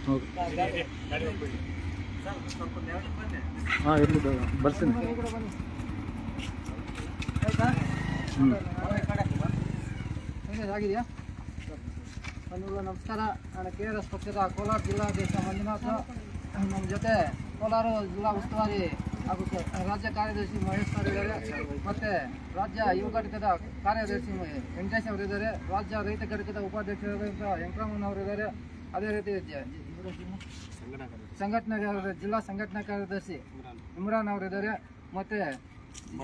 ಹಾಂ ಇರಲಿ ಬರ್ತೀನಿ. ಆಗಿದೆಯಾ? ನಮಸ್ಕಾರ. ನಾನು KRS ಪಕ್ಷದ ಕೋಲಾರ ಜಿಲ್ಲಾಧ್ಯಕ್ಷ ಮಂಜುನಾಥ್. ನಮ್ಮ ಜೊತೆ ಕೋಲಾರ ಜಿಲ್ಲಾ ಉಸ್ತುವಾರಿ ಹಾಗೂ ರಾಜ್ಯ ಕಾರ್ಯದರ್ಶಿ ಮಹೇಶ್ ಸರ್ ಇದ್ದಾರೆ, ಮತ್ತು ರಾಜ್ಯ ಯುವ ಘಟಕದ ಕಾರ್ಯದರ್ಶಿ ವೆಂಕಟೇಶ್ ಅವರಿದ್ದಾರೆ, ರಾಜ್ಯ ರೈತ ಘಟಕದ ಉಪಾಧ್ಯಕ್ಷರಾದಂಥ ವೆಂಕಟರಮಣವರಿದ್ದಾರೆ, ಅದೇ ರೀತಿ ಜಿಲ್ಲಾ ಸಂಘಟನಾ ಕಾರ್ಯದರ್ಶಿ ಇಮ್ರಾನ್ ಅವರಿದ್ದಾರೆ, ಮತ್ತು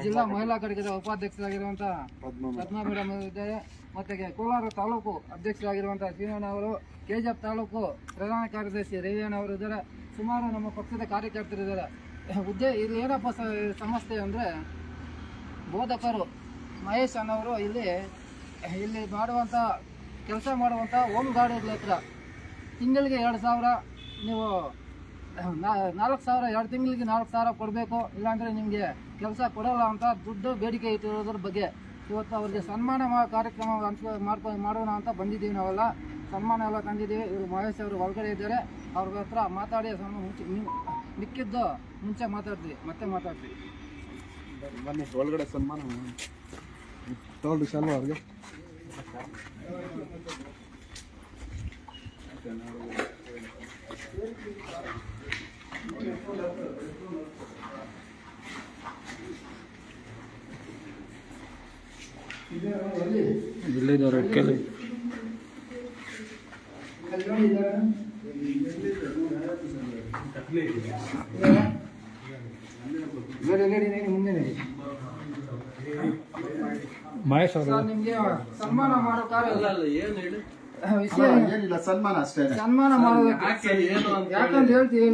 ಜಿಲ್ಲಾ ಮಹಿಳಾ ಘಟಕದ ಉಪಾಧ್ಯಕ್ಷರಾಗಿರುವಂಥ ಪದ್ಮಾ ಮೇಡಮ್ ಅವರಿದ್ದಾರೆ, ಮತ್ತು ಕೋಲಾರ ತಾಲೂಕು ಅಧ್ಯಕ್ಷರಾಗಿರುವಂಥ ಶ್ರೀನಣ್ಣ ಅವರು, KGF ತಾಲೂಕು ಪ್ರಧಾನ ಕಾರ್ಯದರ್ಶಿ ರವಿಯಣ್ಣ ಅವರು ಇದ್ದಾರೆ. ಸುಮಾರು ನಮ್ಮ ಪಕ್ಷದ ಕಾರ್ಯಕರ್ತರಿದ್ದಾರೆ. ಇಲ್ಲಿ ಏನಪ್ಪ ಸಮಸ್ಯೆ ಅಂದರೆ, ಬೋಧಕರು ಮಹೇಶ್ ಅನ್ನೋರು ಇಲ್ಲಿ ಮಾಡುವಂಥ ಕೆಲಸ ಮಾಡುವಂಥ ಹೋಮ್ ಗಾರ್ಡ್ಗಳ ಹತ್ರ ತಿಂಗಳಿಗೆ 2,000, ನೀವು 4,000, 2 ತಿಂಗಳಿಗೆ 4,000 ಕೊಡಬೇಕು, ಇಲ್ಲಾಂದರೆ ನಿಮಗೆ ಕೆಲಸ ಕೊಡೋಲ್ಲ ಅಂತ ದುಡ್ಡು ಬೇಡಿಕೆ ಇಟ್ಟಿರೋದ್ರ ಬಗ್ಗೆ ಇವತ್ತು ಅವ್ರಿಗೆ ಸನ್ಮಾನ ಕಾರ್ಯಕ್ರಮ ಮಾಡೋಣ ಅಂತ ಬಂದಿದ್ದೀವಿ. ನಾವೆಲ್ಲ ಸನ್ಮಾನ ಎಲ್ಲ ತಂದಿದ್ದೀವಿ. ಇವರು ಮಹೇಶ್ ಅವರು ಒಳಗಡೆ ಇದ್ದಾರೆ, ಅವ್ರ ಹತ್ರ ಮಾತಾಡಿ ಮಿಕ್ಕಿದ್ದು ಮುಂಚೆ ಮತ್ತೆ ಮಾತಾಡ್ತೀವಿ. ಬನ್ನಿ ಒಳಗಡೆ ಸನ್ಮಾನ ತಗೊಳ್ಳಿ ಶಾಲು ಅವ್ರಿಗೆ. ಇಲ್ಲಿದ್ದಾರೆ ಕೆಲವು ಮಹೇಶ್ ಅವರು ನಿಮಗೆ ಸನ್ಮಾನ ಮಾಡೋ ಏನಿಲ್ಲ, ಸನ್ಮಾನ ಅಷ್ಟೇ. ಸನ್ಮಾನ ಮಾಡೋದಕ್ಕೆ ಯಾಕಂತ ಹೇಳ್ತೀವಿ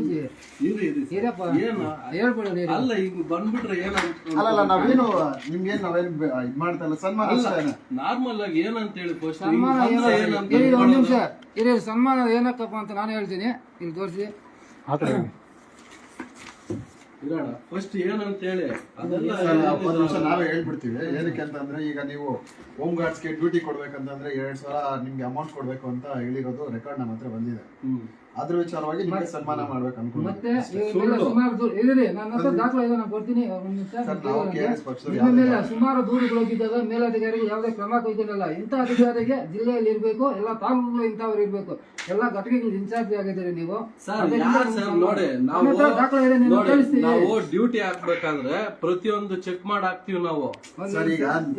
ಹೇಳ್ಬಿಡೋದು. ಅಲ್ಲ ಈಗ ಬಂದ್ಬಿಟ್ರೆ ಅಲ್ಲಲ್ಲ, ನಾವೇನು ನಿಮ್ಗೇನು ನಾವೇನು ಇದು ಮಾಡ್ತಲ್ಲ, ಸನ್ಮಾನ ಅಷ್ಟೇ. ನಾರ್ಮಲ್ ಆಗಿ ಏನಂತ ಹೇಳಿ ಸನ್ಮಾನ ಒಂದು ನಿಮಿಷ ಇರಿ. ಸನ್ಮಾನ ಏನಕ್ಕಪ್ಪ ಅಂತ ನಾನು ಹೇಳ್ತೀನಿ, ಇಲ್ಲಿ ತೋರಿಸಿ ಇರೋಣ. ಫಸ್ಟ್ ಏನಂತ ಹೇಳಿ ಅದೆಲ್ಲ ಒಂದು ನಿಮಿಷ ನಾವೇ ಹೇಳ್ಬಿಡ್ತೀವಿ. ಏನಕ್ಕೆ ಅಂತಂದ್ರೆ, ಈಗ ನೀವು ಹೋಮ್ ಗಾರ್ಡ್ಸ್ಗೆ ಡ್ಯೂಟಿ ಕೊಡ್ಬೇಕಂತಂದ್ರೆ 2,000 ನಿಮ್ಗೆ ಅಮೌಂಟ್ ಕೊಡ್ಬೇಕು ಅಂತ ಹೇಳಿರೋದು ರೆಕಾರ್ಡ್ ನಮ್ಮ ಹತ್ರ ಬಂದಿದೆ. ಅದ್ರ ವಿಚಾರವಾಗಿ ನಿಮಗೆ ಸನ್ಮಾನ ಮಾಡ್ಬೇಕು ಅನ್ಕೊಂಡು ಮತ್ತೆ ನನ್ನ ಹತ್ರ ದಾಖಲೆ ಇದೆ, ನಾನು ಕೊಡ್ತೀನಿ. ಸುಮಾರು ದೂರುಗಳು ಹೋಗಿದ್ದಾಗ ಮೇಲಧಿಕಾರಿಗೆ ಯಾವುದೇ ಕ್ರಮ ಕೈಗೊಂಡಿಲ್ಲ. ಇಂಥ ಅಧಿಕಾರಿಗೆ ಜಿಲ್ಲೆಯಲ್ಲಿ ಇರಬೇಕು, ಎಲ್ಲ ತಾಲೂಕುಗಳು ಇಂಥವ್ರು ಇರಬೇಕು, ಎಲ್ಲ ಘಟಕಗಳು ಇನ್ಚಾರ್ಜ್ ಆಗಿದ್ದೀರಿ ನೀವು. ನೋಡಿ, ದಾಖಲೆ ಇದೆ, ನೀವು ಕಳಿಸ್ತೀವಿ. ನಾವು ಡ್ಯೂಟಿ ಹಾಕ್ಬೇಕಾದ್ರೆ ಪ್ರತಿಯೊಂದು ಚೆಕ್ ಮಾಡಿ ಹಾಕ್ತಿವಿ ನಾವು.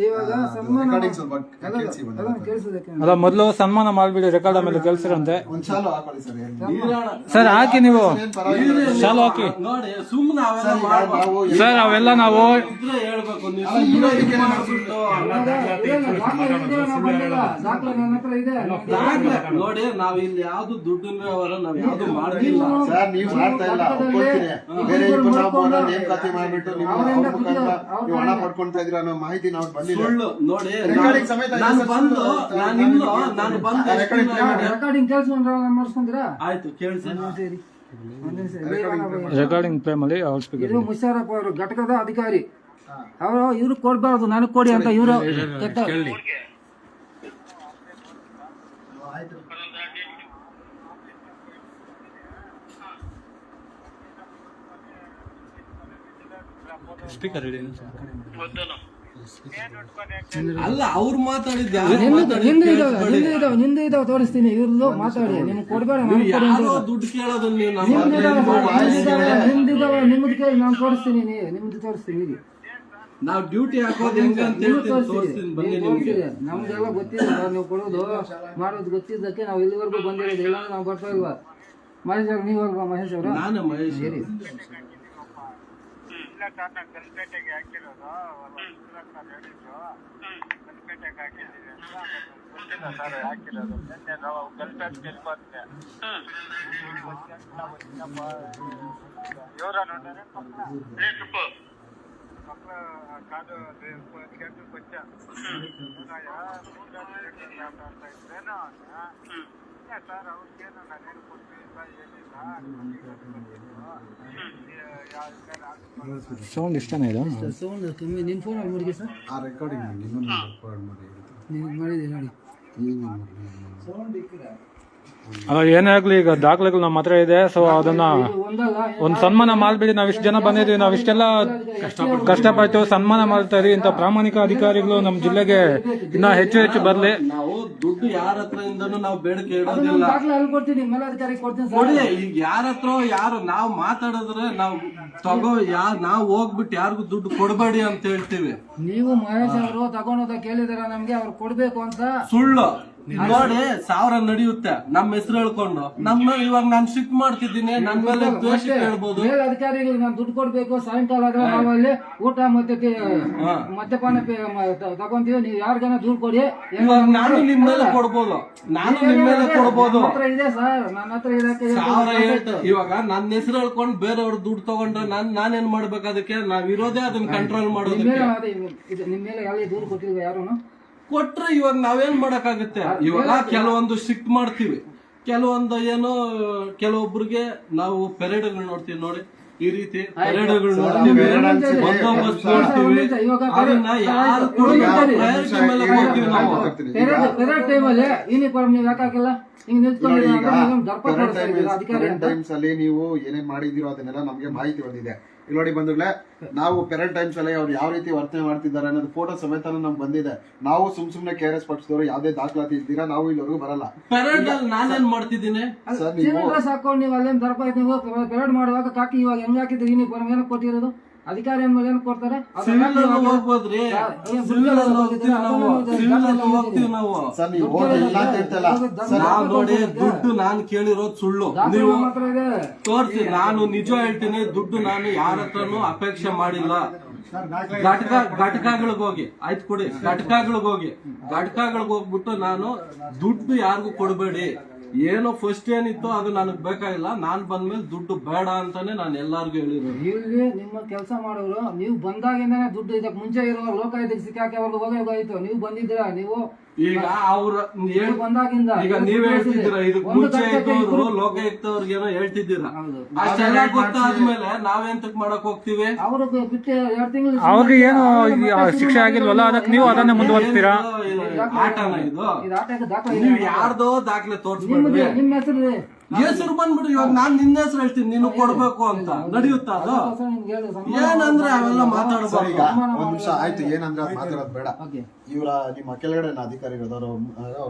ಇವಾಗ ಸನ್ಮಾನ ಅಲ್ಲ, ಮೊದಲು ಸನ್ಮಾನ ಮಾಡ್ಬಿಡಿ, ರೆಕಾರ್ಡ್ ಆಮೇಲೆ ಕೆಲ್ಸಿರಂತೆ. ಒಂದ್ ಶಾಲು ಹಾಕೊಳ್ಳಿ ಸರ್, ಹಾಕಿ ನೀವು ಶಾಲು ಹಾಕಿ ನೋಡಿ. ಸುಮ್ಮನೆ ಸರ್, ಅವೆಲ್ಲ ನಾವು ಹೇಳ್ಬೇಕು. ನೋಡಿ, ನಾವ್ ಇಲ್ಲಿ ಯಾವ್ದು ದುಡ್ಡಿನ ವ್ಯವಹಾರ ನಾವ್ ಯಾವ್ದು ಮಾಡ್ತಿಲ್ಲ ಸರ್. ನೀವು ಮಾಡ್ತಾ ಇಲ್ಲ, ಬೇರೆ ನೇಮಕಾತಿ ಮಾಡ್ಬಿಟ್ಟು ನೀವು ಹಣ ಪಡ್ಕೊಂತ ಇದ್ರ ಅನ್ನೋ ಮಾಹಿತಿ ನಾವು ಬಂದಿಲ್ಲ. ನೋಡಿ, ನಾನು ಬಂದು ರೆಕಾರ್ಡಿಂಗ್ ಕೆಲಸ ಮಾಡಿಸ್ಕೊಂಡ್ರಾ? ಆಯ್ತು, ಕೇಳಿಸಿ. ರೆಕಾರ್ಡಿಂಗ್ ಟೈಮಲ್ಲಿ ಇದು ಮುಷಾರಫ್ ಅವರು ಘಟಕದ ಅಧಿಕಾರಿ. ಅವರು ಇವ್ರು ಕೊಡ್ಬಾರ್ದು, ನನಗೆ ಕೊಡಿ ಅಂತ ಇವರು ಸ್ಪೀಕರ್ ಹೇಳಿ. ಅಲ್ಲ, ಅವ್ರು ಮಾತಾಡಿದ್ದ ನಿಂದು ಇದಾವ ತೋರಿಸ್ತೀನಿ. ಇವ್ರದ್ದು ಮಾತಾಡಿ, ನಿಮ್ಗೆ ಕೊಡ್ಬೇಡ, ದುಡ್ಡು ಕೇಳೋದು ನಿಮ್ದು ಕೇಳಿ ನಾನು ತೋರಿಸ್ತೀನಿ, ನಿಮ್ದು ತೋರಿಸ್ತೀನಿ. ನಾವು ಡ್ಯೂಟಿ ಹಾಕೋದು ಹೆಂಗೆ ಅಂತ ತೋರಿಸ್ತೀನಿ, ಬನ್ನಿ. ನಮ್ಗೆಲ್ಲ ಗೊತ್ತಿಲ್ಲ, ನೀವು ಕೊಡೋದು ಮಾಡೋದು ಗೊತ್ತಿದ್ದಕ್ಕೆ ನಾವು ಇಲ್ಲಿವರೆಗೂ ಬಂದಿರೋದು, ಇಲ್ಲ ನಾವು ಬರ್ತಾ ಇಲ್ವಾ? ಮಹೇಶ್ ಅವ್ರು, ನೀವಲ್ವಾ ಮಹೇಶ್ ಅವರು? ನಾನು ಮಹೇಶ್. ಕಲ್ಪೇಟೆಗೆ ಹಾಕಿರೋದು ಕಲ್ಪೇಟೆಗೆ ಹಾಕಿದ್ದೀವಿ ಅಂತ ಗೊತ್ತಿಲ್ಲ ಸರ್. ಹಾಕಿರೋದು ನಿನ್ನೆ ನಾವು ಕಲ್ಪೇಟೆಗೆ ಇರ್ಬೋದಿದೆ. ಇವರ ನೋಡಿದ್ರೆ ಮಕ್ಕಳು ಕಾದು ಕೇಂದ್ರ ಪಂಚ ಇದ್ರೇನೋ ಸರ್. ಅವ್ರಿಗೇನು ನಾನೇನು ಕೊಡ್ತೀವಿ ಏನಿಲ್ಲ. ಸೌಂಡ್ ಇಷ್ಟನೇ ಇದೆ. ಸೌಂಡ್ ಕಮ್ಮಿ. ನಿನ್ನ ಫೋನ್ ಮುಡಿಗೆ ಸರ್, ಆ ರೆಕಾರ್ಡಿಂಗ್ ಇನ್ನೊಂದು ರೆಕಾರ್ಡ್ ಮಾಡಿ ನೀವು ಮಾಡಿದೆ ನೋಡಿ. ಈಗ ಸೌಂಡ್ ಇಕ್ಕಿರ ಏನೇ ಆಗ್ಲಿ ಈಗ ದಾಖಲೆಗಳು ನಮ್ಮ ಹತ್ರ ಇದೆ. ಸೊ ಅದನ್ನ ಒಂದಲ್ಲ ಒಂದ್ ಸನ್ಮಾನ ಮಾಡ್ಬಿಡಿ. ನಾವ್ ಇಷ್ಟು ಜನ ಬಂದಿದ್ವಿ, ನಾವ್ ಇಷ್ಟೆಲ್ಲ ಕಷ್ಟಪಟ್ಟು ಸನ್ಮಾನ ಮಾಡ್ತಾ ಇದೀವಿ. ಇಂಥ ಪ್ರಾಮಾಣಿಕ ಅಧಿಕಾರಿಗಳು ನಮ್ಮ ಜಿಲ್ಲೆಗೆ ಇನ್ನ ಹೆಚ್ಚು ಹೆಚ್ಚು ಬರ್ಲಿ. ನಾವು ದುಡ್ಡು ಯಾರ ಹತ್ರ ಇಂದನೂ ನಾವು ಬೇಡಿಕೆ ಇಡೋದಿಲ್ಲ. ದಾಖಲೆ ಅಲ್ಲಿ ಕೊಡ್ತೀನಿ, ಮೇಲಾಧಿಕಾರಿಗೆ ಕೊಡ್ತೀನಿ ಸರ್. ನೋಡಿ, ಈಗ ಯಾರ ಹತ್ರ ಯಾರು ನಾವು ಮಾತಾಡಿದ್ರೆ ನಾವು ನಾವು ಹೋಗ್ಬಿಟ್ಟು ಯಾರಿಗೂ ದುಡ್ಡು ಕೊಡಬೇಡಿ ಅಂತ ಹೇಳ್ತೀವಿ. ನೀವು ಮಹೇಶ್ ಅವರು ತಗೊಂಡೋದ ಕೇಳಿದಾರ ನಮ್ಗೆ ಅವ್ರು ಕೊಡ್ಬೇಕು ಅಂತ. ಸುಳ್ಳು ನೋಡಿ, 1000 ನಡೆಯುತ್ತೆ ನಮ್ಮ ಹೆಸರು ಹೇಳ್ಕೊಂಡು. ಇವಾಗ ನಾನು ಶಿಫ್ಟ್ ಮಾಡ್ತಿದ್ದೀನಿ, ನನ್ ಮೇಲೆ ದ್ವೇಷ ಹೇಳ್ಬೋದು. ಮೇಲಧಿಕಾರಿಗಳು ನಾನು ದುಡ್ಡು ಕೊಡ್ಬೇಕು, ಸಾಯಂಕಾಲ ಆದ್ರೆ ನಾವು ಅಲ್ಲಿ ಊಟ ಮತ್ತೆ ಮದ್ಯಪಾನ ತಗೊಂತೀವಿ, ನೀವು ಯಾರಿಗಾನ ದುಡ್ಡು ಕೊಡಿ. ಇವಾಗ ನಾನು ನಿಮ್ ಮೇಲೆ ಕೊಡ್ಬೋದು, ನಾನು ನಿಮ್ ಮೇಲೆ ಕೊಡ್ಬೋದು. ಇದೆ ಸರ್, ನನ್ನ ಹತ್ರ ಇದಕ್ಕೆ 1000 ಹೇಳ್ತು. ಇವಾಗ ನನ್ನ ಹೆಸರು ಹೇಳ್ಕೊಂಡು ಬೇರೆಯವ್ರ ದುಡ್ಡು ತಗೊಂಡ್ರೆ ನಾನೇನ್ ಮಾಡ್ಬೇಕು? ಅದಕ್ಕೆ ನಾವ್ ಇರೋದೇ ಅದನ್ನ ಕಂಟ್ರೋಲ್ ಮಾಡೋದಕ್ಕೆ. ನಿಮ್ ಮೇಲೆ ಎಲ್ಲಿ ದೂರು ಕೊಟ್ಟಿಲ್ವ ಯಾರು? ಕೊಟ್ರೆ ಇವಾಗ ನಾವೇನ್ ಮಾಡಕ್ಕಾಗುತ್ತೆ? ಇವಾಗ ಕೆಲವೊಂದು ಶಿಫ್ಟ್ ಮಾಡ್ತೀವಿ, ಕೆಲವೊಂದು ಏನೋ ಕೆಲವೊಬ್ರಿಗೆ ನಾವು ಪೆರೇಡ್ಗಳು ನೋಡ್ತೀವಿ. ನೋಡಿ, ಈ ರೀತಿ ಪೆರೇಡ್ಗಳು ನೋಡ್ತೀವಿ, ಬಂದೋಬಸ್ತ್ ನೋಡ್ತೀವಿ. ಅದನ್ನ ಯಾರು ಪ್ರಯಾರಿಟಿ ಮೇಲೆ ಕೊಡ್ತೀವಿ ನಾವು. ಪೆರೇಡ್ ಟೈಮಲ್ಲಿ ಯೂನಿಫಾರ್ಮ್ ನೀವು ಯಾಕಾಗಿಲ್ಲ? ಹಿಂಗ್ ಟೈಮ್ಸ್ ಅಲ್ಲಿ ನೀವು ಏನೇನ್ ಮಾಡಿದಿರೋ ಅದನ್ನೆಲ್ಲ ನಮ್ಗೆ ಮಾಹಿತಿ ಬಂದಿದೆ. ಇಲ್ಲಿ ನೋಡಿ ಬಂಧುಗಳೇ, ನಾವು ಪೆರೇಡ್ ಟೈಮ್ಸ್ ಅಲ್ಲಿ ಅವ್ರು ಯಾವ ರೀತಿ ವರ್ತನೆ ಮಾಡ್ತಿದ್ದಾರೆ ಅನ್ನೋದು ಫೋಟೋ ಸಮೇತ ನಮ್ಗೆ ಬಂದಿದೆ. ನಾವು ಸುಮ್ನೆ KRS ಪಕ್ಷದವರು ಯಾವ್ದೇ ದಾಖಲಾತಿ ಇದ್ದೀರಾ ನಾವು ಇಲ್ಲಿವರೆಗೂ ಬರಲ್ಲ. ಪೆರೇಡ್ ಅಲ್ಲಿ ನಾನೇನ್ ಮಾಡ್ತಿದ್ದೀನಿ ಸರ್? ನೀವು ಹಾಕೊಂಡು ನೀವು ಅಲ್ಲೇನ್ ದರ್ಪ ನೀವು ಪೆರೇಡ್ ಮಾಡುವಾಗ ಕಾಕಿ ಇವಾಗ ಹೆಂಗ್ ಹಾಕಿದ್ರೆ ಯೂನಿಫಾರ್ಮ್ ಏನಕ್ಕೆ ಕೊಟ್ಟಿರೋದು? ಅಧಿಕಾರಿ ಅಂದ್ಮೇಲೆ ಏನ್ ಕೊಡ್ತಾರೆ? ಸಿವಿಲ್ ಹೋಗ್ಬೋದ್ರಿ, ಸಿವಿಲ್ ಹೋಗ್ತೀವಿ ನಾವು. ಸರ್ ನೀವು ಹೋಗಿಲ್ಲ ಅಂತ ಹೇಳ್ತಲ್ಲ ನಾವ್ ನೋಡಿ, ದುಡ್ಡು ನಾನು ಕೇಳಿರೋದು ಸುಳ್ಳು. ನೀವು ತೋರಿಸಿ, ನಾನು ನಿಜ ಹೇಳ್ತೀನಿ. ದುಡ್ಡು ನಾನು ಯಾರ ಹತ್ರನೂ ಅಪೇಕ್ಷೆ ಮಾಡಿಲ್ಲ. ಘಟಕಗಳಿಗೆ ಹೋಗಿ ಆಯ್ತು ಕೊಡಿ, ಘಟಕಗಳಿಗೆ ಹೋಗ್ಬಿಟ್ಟು ನಾನು ದುಡ್ಡು ಯಾರಿಗೂ ಕೊಡಬೇಡಿ, ಏನೋ ಫಸ್ಟ್ ಏನಿತ್ತು ಅದು ನನಗ್ ಬೇಕಾಗಿಲ್ಲ, ನಾನ್ ಬಂದ್ಮೇಲೆ ದುಡ್ಡು ಬೇಡ ಅಂತಾನೆ ನಾನು ಎಲ್ಲಾರ್ಗು ಹೇಳಿರೋದು. ಇಲ್ಲಿ ನಿಮ್ಮ ಕೆಲಸ ಮಾಡೋರು ನೀವು ಬಂದಾಗಿಂದಾನೆ ದುಡ್ಡು ಇದಕ್ಕೆ ಮುಂಚೆ ಇರೋ ಲೋಕಾಯುಕ್ತಕ್ಕೆ ಸಿಕ್ಕಾಕಿ ಅವ್ರಿಗೆ ಹೋಗೋಯ್ತು. ನೀವು ಬಂದಿದ್ದೀರಾ? ನೀವು ಈಗ ಅವ್ರ ಬಂದಾಗಿಂದ ಈಗ ನೀವ್ ಹೇಳ್ತಿದ್ದೀರಾ, ಇದಕ್ ಮುಂಚೆ ಇದ್ದವ್ರು ಲೋಕಾಯುಕ್ತವ್ರಿಗೇನೋ ಹೇಳ್ತಿದ್ದೀರಾ. ಅಷ್ಟೆಲ್ಲ ಗೊತ್ತಾದ್ಮೇಲೆ ನಾವೆಂತಕ್ ಮಾಡಕ್ ಹೋಗ್ತೀವಿ? ಅವರು ಬಿಟ್ಟು 2 ತಿಂಗಳು ಅವ್ರಿಗೆ ಏನು ಶಿಕ್ಷೆ ಆಗಿಲ್ವಲ್ಲ, ಅದಕ್ಕೆ ನೀವು ಅದನ್ನೇ ಮುಂದುವರಿಸ್ತೀರಾ? ಆಟನ ಇದು? ಆಟಕ್ಕೆ ದಾಖಲೆ ನೀವು ಯಾರ್ದೋ ದಾಖಲೆ ತೋರ್ಸ್ಬಿಡ್ರಿ, ನಿಮ್ಮ ಹೆಸರು ಹೆಸರು ಬಂದ್ಬಿಡು. ಇವಾಗ ನಾನ್ ನಿನ್ನ ಹೆಸರು ಹೇಳ್ತೀನಿ, ನೀನು ಕೊಡ್ಬೇಕು ಅಂತ ನಡೆಯುತ್ತಾ? ಅದು ಏನಂದ್ರೆ ಅವೆಲ್ಲ ಮಾತಾಡ್ಬಾರ್ದು. ಒಂದ್ ನಿಮಿಷ ಆಯ್ತು, ಏನಂದ್ರೆ ಅದು ಮಾತಾಡೋದು ಬೇಡ. ಇವರ ನಿಮ್ಮ ಕೆಳಗಡೆ ಅಧಿಕಾರಿಗಳು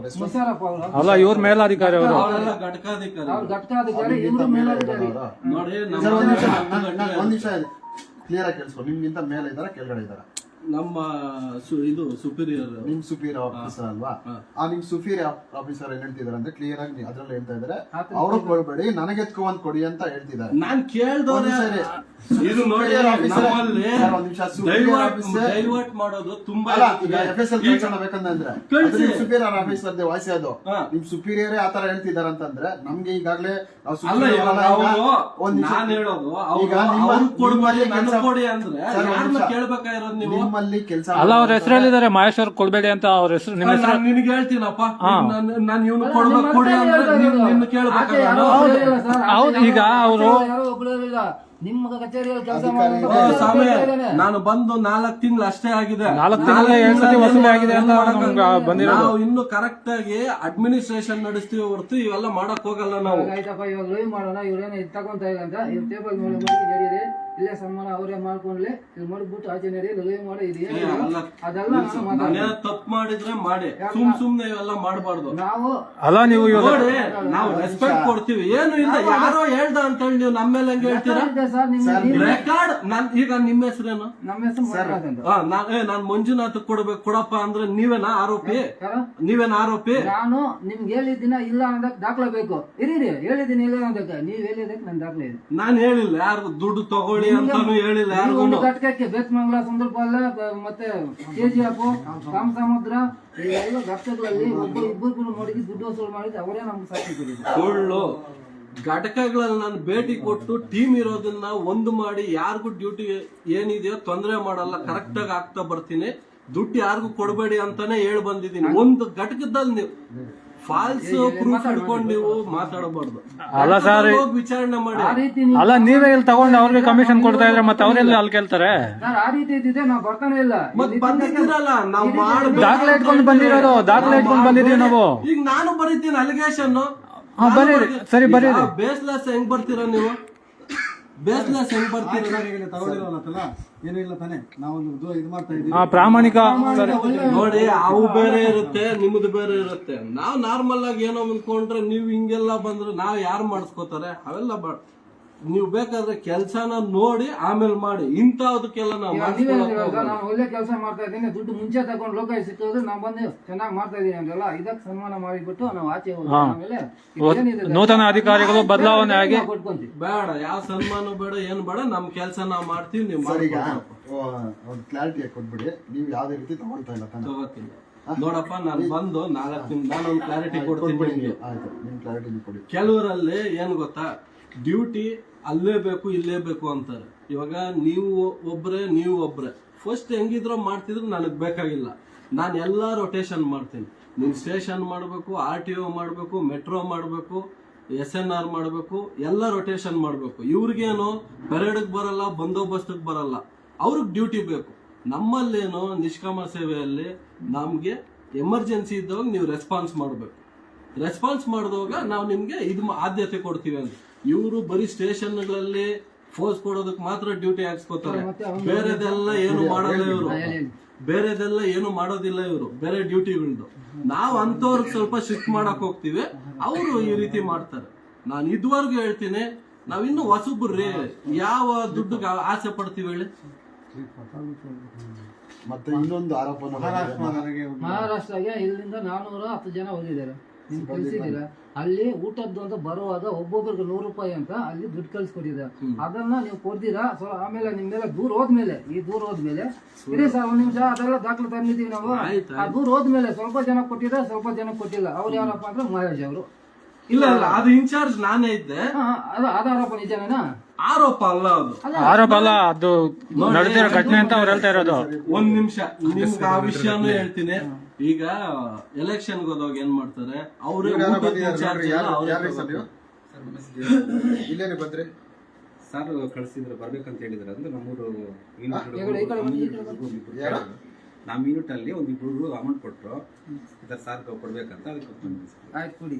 ಅಲ್ಲ, ಇವ್ರ ಮೇಲಾಧಿಕಾರಿ ಅವರು, ಅವರೆಲ್ಲ ಘಟಕಾಧಿಕಾರಿ. ಘಟಕಾಧಿಕಾರಿ, ಇವರು ಮೇಲಾಧಿಕಾರಿ. ನೋಡಿ, ಒಂದ್ ನಿಮಿಷ ಕ್ಲಿಯರ್ ಆಗಿ ಕೇಳಿಸ್ಕೊ. ನಿಮ್ಗಿಂತ ಮೇಲೆ ಇದಾರ ಕೆಳಗಡೆ ಇದಾರ? ನಮ್ಮ ಇದು ಸುಪೀರಿಯರ್, ನಿಮ್ ಸುಪೀರಿಯರ್ ಆಫೀಸರ್ ಅಲ್ವಾ? ಆ ನಿಮ್ ಸುಪೀರಿಯರ್ ಆಫೀಸರ್ ಏನ್ ಹೇಳ್ತಿದಾರೆ ಅಂದ್ರೆ ಕ್ಲಿಯರ್ ಆಗಿ ಅದ್ರಲ್ಲಿ ಹೇಳ್ತಾ ಇದಾರೆ, ಅವ್ರು ಕೊಡ್ಬೇಡಿ ನನಗೆ ಎತ್ಕೊಂಡ್ ಕೊಡಿ ಅಂತ ಹೇಳ್ತಿದ್ದಾರೆ. ನಾನ್ ಕೇಳ್ದವ್ರೆ ಇದು ನೋಡಿ, ನಮ್ಮಲ್ಲಿ ಡೈವರ್ಟ್ ಮಾಡೋದು ತುಂಬಾ ಬೇಕಂದ್ರೆ ಸುಪೀರಿಯರ್ ಆಫೀಸರ್ ವಾಯ್ಸ್ ಅದು. ನಿಮ್ ಸುಪೀರಿಯರೇ ಆತರ ಹೇಳ್ತಿದಾರೆ ಅಂತಂದ್ರೆ ನಮ್ಗೆ ಈಗಾಗ್ಲೇ ನಾನ್ ಹೇಳೋದು ಕೊಡಿ ಅಂದ್ರೆ ಕೇಳ್ಬೇಕಾಗಿರೋದು ನೀವು. ನಿಮ್ಮಲ್ಲಿ ಕೆಲಸ ಅಲ್ಲ, ಅವ್ರ ಹೆಸರಲ್ಲಿದ್ದಾರೆ ಮಹೇಶ್ ಅವ್ರು ಕೊಡ್ಬೇಡಿ ಅಂತ. ಅವ್ರ ಹೆಸರು ನಿಮ್ಮ ಹೆಸರು ನಿನ್ಗೆ ಹೇಳ್ತೀನಪ್ಪ, ನಾನು ಇವ್ನು ಕೊಡ್ಬೇಕು ಕೊಡಿ ಅಂದ್ರೆ ನಿನ್ನ ಕೇಳ್ಬೇಕಾಗ. ಹೌದು, ಈಗ ಅವರು ನಿಮ್ಮ ಕಚೇರಿಯಲ್ಲಿ ಕೆಲಸ ಸ್ವಾಮಿ, ನಾನು ಬಂದು 4 ತಿಂಗಳು ಅಷ್ಟೇ ಆಗಿದೆ. 4 ತಿಂಗಳ 7 ಸತಿ ವಸೂಲಿ ಆಗಿದೆ ಅಂತ ಬಂದಿರೋದು. ನಾವು ಇನ್ನು ಕರೆಕ್ಟ್ ಆಗಿ ಅಡ್ಮಿನಿಸ್ಟ್ರೇಷನ್ ನಡೆಸ್ತೀವಿ ಹೊರತು ಇವೆಲ್ಲ ಮಾಡಕ್ ಹೋಗಲ್ಲ ನಾವು. ಆಯ್ತಪ್ಪ, ಇವಾಗ ಲೈವ್ ಮಾಡೋಣ. ಇವ್ರೇನೋ ಇದು ತಗೊಂತ ಇಲ್ಲ ಅಂತ ಇವ್ ಟೇಬಲ್ ನೋಡಿ ಇಲ್ಲೇ ಸನ್ಮಾನ ಅವರೇ ಮಾಡ್ಕೊಂಡ್ಲಿ, ಇಲ್ಲಿ ಮಾಡಿಬಿಟ್ಟು ಆಚೆ ಲೈವ್ ಮಾಡಿ. ಅದೆಲ್ಲ ತಪ್ಪು ಮಾಡಿದ್ರೆ ಮಾಡಿ, ಸುಮ್ನೆ ಇವೆಲ್ಲ ಮಾಡಬಾರ್ದು. ನಾವು ಅಲ್ಲ, ನೀವು ನೋಡಿ, ನಾವು ರೆಸ್ಪೆಕ್ಟ್ ಕೊಡ್ತೀವಿ, ಏನು ಇಲ್ಲ. ಯಾರೋ ಹೇಳ್ದ ಅಂತ ಹೇಳಿ ನೀವು ನಮ್ಮ ಮೇಲೆ ಹೆಂಗ್ ಹೇಳ್ತೀರಾ? ರೆಕಾರ್ಡ್ ಈಗ ನಿಮ್ಮ ಹೆಸರೇನು? ನಮ್ಮ ಹೆಸರು ನಾನ್ ಮಂಜುನಾಥ್ ಕೊಡಪ್ಪ ಅಂದ್ರೆ ನೀವೇನಾ ಆರೋಪಿ? ನಾನು ನಿಮ್ಗೆ ಹೇಳಿದ್ದೀನ ಇಲ್ಲ ಅನ್ನೋದಕ್ಕೆ ದಾಖಲೆ ಬೇಕು. ಇರೀರಿ, ಹೇಳಿದ್ದೀನಿ ಇಲ್ಲ ಅನ್ನೋದಕ್ಕೆ. ನೀವ್ ಹೇಳಿದಕ್ಕೆ ನನ್ ದಾಖಲೆ ಇದೆ. ನಾನ್ ಹೇಳಿಲ್ಲ ಯಾರು ದುಡ್ಡು ತಗೊಳ್ಳಿ ಅಂತಾನು ಹೇಳಿಲ್ಲ ಯಾರಿಗೂ. ಘಟಕಕ್ಕೆ ಬೇತ್ಮಂಗ್ಲ, ಸುಂದರಪಾಲ, ಮತ್ತೆ KGF, ಕಾಮಸಮುದ್ರ ಇವೆಲ್ಲ ಘಟಕಗಳಲ್ಲಿ ಇಬ್ಬರು ನೋಡಿ ದುಡ್ಡು ವಸೂಲು ಮಾಡಿದ್ರೆ ಅವರೇ ನಮ್ಗೆ ಸಾಕ್ಷಿ ಕೊಟ್ಟಿದ್ರು. ಸುಳ್ಳು. ಘಟಕಗಳಲ್ಲಿ ನಾನು ಭೇಟಿ ಕೊಟ್ಟು ಟೀಮ್ ಇರೋದನ್ನ ಒಂದು ಮಾಡಿ ಯಾರಿಗೂ ಡ್ಯೂಟಿ ಏನಿದೆಯೋ ತೊಂದರೆ ಮಾಡಲ್ಲ, ಕರೆಕ್ಟ್ ಆಗಿ ಆಗ್ತಾ ಬರ್ತೀನಿ. ದುಡ್ಡು ಯಾರಿಗೂ ಕೊಡಬೇಡಿ ಅಂತಾನೆ ಹೇಳಿ ಬಂದಿದ್ದೀನಿ. ಒಂದು ಘಟಕದಲ್ಲಿ ನೀವು ಫಾಲ್ಸ್ ಪ್ರೂಫ್ ಹಿಡ್ಕೊಂಡು ನೀವು ಮಾತಾಡಬಾರ್ದು. ಅಲ್ಲ ಸರ್, ವಿಚಾರಣೆ ಮಾಡಿ. ಅಲ್ಲ, ನೀವೇ ಇಲ್ಲಿ ತಗೊಂಡು ಅವ್ರಿಗೆ ಕಮಿಷನ್ ಕೊಡ್ತಾ ಇದ್ರೆ ಮತ್ತೆ ಅವರೆಲ್ಲ ಅಲ್ಲಿ ಕೇಳ್ತಾರೆ. ಆ ರೀತಿ ಇದ್ದಿದೆ ನಾವು ಬರ್ತಾನೆ ಇಲ್ಲ. ಮತ್ತೆ ಬಂದಿದ್ದೀರಲ್ಲ, ನಾವು ದಾಖಲೆ ಇಟ್ಕೊಂಡು ಬಂದಿರೋದು, ದಾಖಲೆ ಇಟ್ಕೊಂಡು ಬಂದಿದೀವಿ ನಾವು. ಈಗ ನಾನು ಬರೀತೀನಿ ಅಲಿಗೇಷನ್, ಹಾ ಬರೀರಿ ಸರಿ ಬರೀರಿ. ಬೇಸ್ಲೆಸ್ ಹೆಂಗ್ ಬರ್ತೀರಾ ನೀವು? ಬೇಸ್ಲೆಸ್ ಹೆಂಗ್ ಬರ್ತೀರಾ? ಏನಿಲ್ಲ ತಾನೆ ನಾವೊಂದು ಇದು ಮಾಡ್ತಾ ಇದ್ದೀವಿ. ಪ್ರಾಮಾಣಿಕ ಸರಿ. ನೋಡಿ, ಅವು ಬೇರೆ ಇರುತ್ತೆ, ನಿಮ್ದು ಬೇರೆ ಇರುತ್ತೆ. ನಾವ್ ನಾರ್ಮಲ್ ಆಗಿ ಏನೋ ಅಂದ್ಕೊಂಡ್ರೆ ನೀವು ಹಿಂಗೆಲ್ಲ ಬಂದ್ರೆ ನಾವ್ ಯಾರು ಮಾಡಿಸ್ಕೋತಾರೆ? ಅವೆಲ್ಲ ನೀವು ಬೇಕಾದ್ರೆ ಕೆಲ್ಸನ ನೋಡಿ ಆಮೇಲೆ ಮಾಡಿ. ಇಂಥದಕ್ಕೆಲ್ಲ ನಾವು ನಾನು ಒಳ್ಳೆ ಕೆಲಸ ಮಾಡ್ತಾ ಇದ್ದೀನಿ, ದುಡ್ಡು ಮುಂಚೆ ತಗೊಂಡು ಲೋಕ ಸಿಕ್ಕಿದ್ರೆ ನಾವು ಬಂದು ಚೆನ್ನಾಗಿ ಮಾಡ್ತಾ ಇದೀನಿ ಅಂತೆಲ್ಲ ಇದಕ್ಕೆ ಸನ್ಮಾನ ಮಾಡಿಬಿಟ್ಟು ನಾವು ಆಚೆ ಹೋಗಿ ಆಮೇಲೆ ನೂತನ ಅಧಿಕಾರಿಗಳು ಬದಲಾವಣೆ ಆಗಿ ಕೊಟ್ಕೊಂತೀವಿ. ಬೇಡ, ಯಾವ ಸನ್ಮಾನ ಬೇಡ, ಏನ್ ಬೇಡ, ನಮ್ ಕೆಲ್ಸ ನಾವ್ ಮಾಡ್ತೀವಿ. ನೀವು ಸರ್ ಈಗ ಒಂದು ಕ್ಲಾರಿಟಿ ಕೊಟ್ಬಿಡಿ, ನೀವು ಯಾವ್ದೇ ರೀತಿ ತಗೊಳ್ತಾ ಇಲ್ಲ ತಾನೆ? ತಗೋತೀನಿ. ನೋಡಪ್ಪ, ನಾನು ಬಂದು 4 ದಿನ ನಾನೊಂದು ಕ್ಲಾರಿಟಿ ಕೊಡ್ತೀನಿ ನಿಮ್ಗೆ. ಆಯ್ತು, ನಿಮ್ ಕ್ಲಾರಿಟಿ ಕೊಡಿ. ಕೆಲವರಲ್ಲಿ ಏನ್ ಗೊತ್ತಾ, ಡ್ಯೂಟಿ ಅಲ್ಲೇ ಬೇಕು ಇಲ್ಲೇ ಬೇಕು ಅಂತಾರೆ. ಇವಾಗ ನೀವು ಒಬ್ರೆ ಫಸ್ಟ್ ಹೆಂಗಿದ್ರೋ ಮಾಡ್ತಿದ್ರು ನನಗ್ ಬೇಕಾಗಿಲ್ಲ. ನಾನು ಎಲ್ಲಾ ರೊಟೇಷನ್ ಮಾಡ್ತೀನಿ. ನಿಮ್ ಸ್ಟೇಷನ್ ಮಾಡಬೇಕು, RTO ಮಾಡಬೇಕು, ಮೆಟ್ರೋ ಮಾಡಬೇಕು, SNR ಮಾಡಬೇಕು, ಎಲ್ಲ ರೊಟೇಷನ್ ಮಾಡಬೇಕು. ಇವ್ರಿಗೇನು ಪೆರೇಡ್ಗೆ ಬರಲ್ಲ, ಬಂದೋಬಸ್ತಿಗೆ ಬರಲ್ಲ, ಅವ್ರಿಗೆ ಡ್ಯೂಟಿ ಬೇಕು. ನಮ್ಮಲ್ಲೇನು ನಿಷ್ಕಾಮ ಸೇವೆಯಲ್ಲಿ ನಮ್ಗೆ ಎಮರ್ಜೆನ್ಸಿ ಇದ್ದಾಗ ನೀವು ರೆಸ್ಪಾನ್ಸ್ ಮಾಡಬೇಕು. ರೆಸ್ಪಾನ್ಸ್ ಮಾಡಿದಾಗ ನಾವು ನಿಮ್ಗೆ ಇದು ಆದ್ಯತೆ ಕೊಡ್ತೀವಿ ಅಂತ. ಇವರು ಬರೀ ಸ್ಟೇಷನ್ಗಳಲ್ಲಿ ಫೋರ್ಸ್ ಕೊಡೋದಕ್ಕೆ ಮಾತ್ರ ಡ್ಯೂಟಿ ಹಾಕ್ಸ್ಕೊತಾರೆ. ಬೇರೆದೆಲ್ಲ ಏನು ಮಾಡಲ್ಲ ಇವರು, ಬೇರೆದೆಲ್ಲ ಏನು ಮಾಡೋದಿಲ್ಲ ಇವರು, ಬೇರೆ ಡ್ಯೂಟಿಗಳದ್ದು. ನಾವು ಅಂತವ್ರಿಗೆ ಸ್ವಲ್ಪ ಶಿಫ್ಟ್ ಮಾಡಕ್ ಹೋಗ್ತೀವಿ, ಅವರು ಈ ರೀತಿ ಮಾಡ್ತಾರೆ. ನಾನು ಇದುವರೆಗೂ ಹೇಳ್ತೀನಿ, ನಾವಿನ್ನು ಹೊಸಬ್ರಿ, ಯಾವ ದುಡ್ಡಿಗೆ ಆಸೆ ಪಡ್ತೀವಿ ಹೇಳಿ? ಮತ್ತೆ ಇನ್ನೊಂದು ಆರೋಪ ಮಹಾರಾಷ್ಟ್ರಗೆ ಇಲ್ಲಿಂದ 410 ಜನ ಹೋಗಿದ್ದಾರೆ. ನೀವು ಕಳ್ಸಿದ್ದೀರಾ ಅಲ್ಲಿ ಊಟದ್ದು ಅಂತ ಬರುವಾಗ ಒಬ್ಬೊಬ್ಬರಿಗೆ 100 ರೂಪಾಯಿ ಅಂತ ಅಲ್ಲಿ ದುಡ್ಡು ಕಳ್ಸಿಕೊಟ್ಟಿದ್ದಾರೆ. ಅದನ್ನ ನೀವು ಕೊಡ್ತೀರಾ? ಸೊ ಆಮೇಲೆ ನಿಮ್ ಮೇಲೆ ದೂರ ಹೋದ್ಮೇಲೆ ಇರಿ ಸರ್ ಒಂದ್ ನಿಮಿಷ, ಅದೆಲ್ಲ ದಾಖಲೆ ತಂದಿದ್ದೀವಿ ನಾವು. ಆ ದೂರ ಹೋದ್ಮೇಲೆ ಸ್ವಲ್ಪ ಜನ ಕೊಟ್ಟಿದ್ದಾರೆ, ಸ್ವಲ್ಪ ಜನ ಕೊಟ್ಟಿಲ್ಲ. ಅವ್ರು ಯಾರಪ್ಪ ಅಂದ್ರೆ ಮಹೇಶ್ ಅವರು. ಇಲ್ಲ, ಅದು ಇನ್ಚಾರ್ಜ್ ನಾನೇ ಇದ್ದೆ. ಅದು ಆರೋಪ ನಿಜನೇನಾ? ಆರೋಪ ಅಲ್ಲ, ಅದು ಆರೋಪ ಅಲ್ಲ, ಅದು ನಡೆದಿರೋ ಘಟನೆ ಅಂತ ಅವ್ರು ಹೇಳ್ತಾ ಇರೋದು. ಒಂದ್ ನಿಮಿಷ, ನಿಮ್ಗೆ ಆ ವಿಷಯನೂ ಹೇಳ್ತೀನಿ. ಈಗ ಎಲೆಕ್ಷನ್ ಹೋದಾಗ ಏನ್ ಮಾಡ್ತಾರೆ, ಅವರೇ ಇಲ್ಲೇನೆ ಬಂದ್ರೆ ಸರ್ ಕಳಿಸಿದ್ರೆ ಬರ್ಬೇಕಂತ ಹೇಳಿದ್ರೆ ಅಂದ್ರೆ ನಮ್ಮೂರು ನಮ್ಮ ಯೂನಿಟ್ ಅಲ್ಲಿ ಒಂದಿಬ್ರು ಅಮೌಂಟ್ ಕೊಟ್ರು, ಇದರ ಸಾರ್ ಕೊಡ್ಬೇಕಂತ ಅದಕ್ಕೆ ಆಯ್ತು ಕೊಡಿ.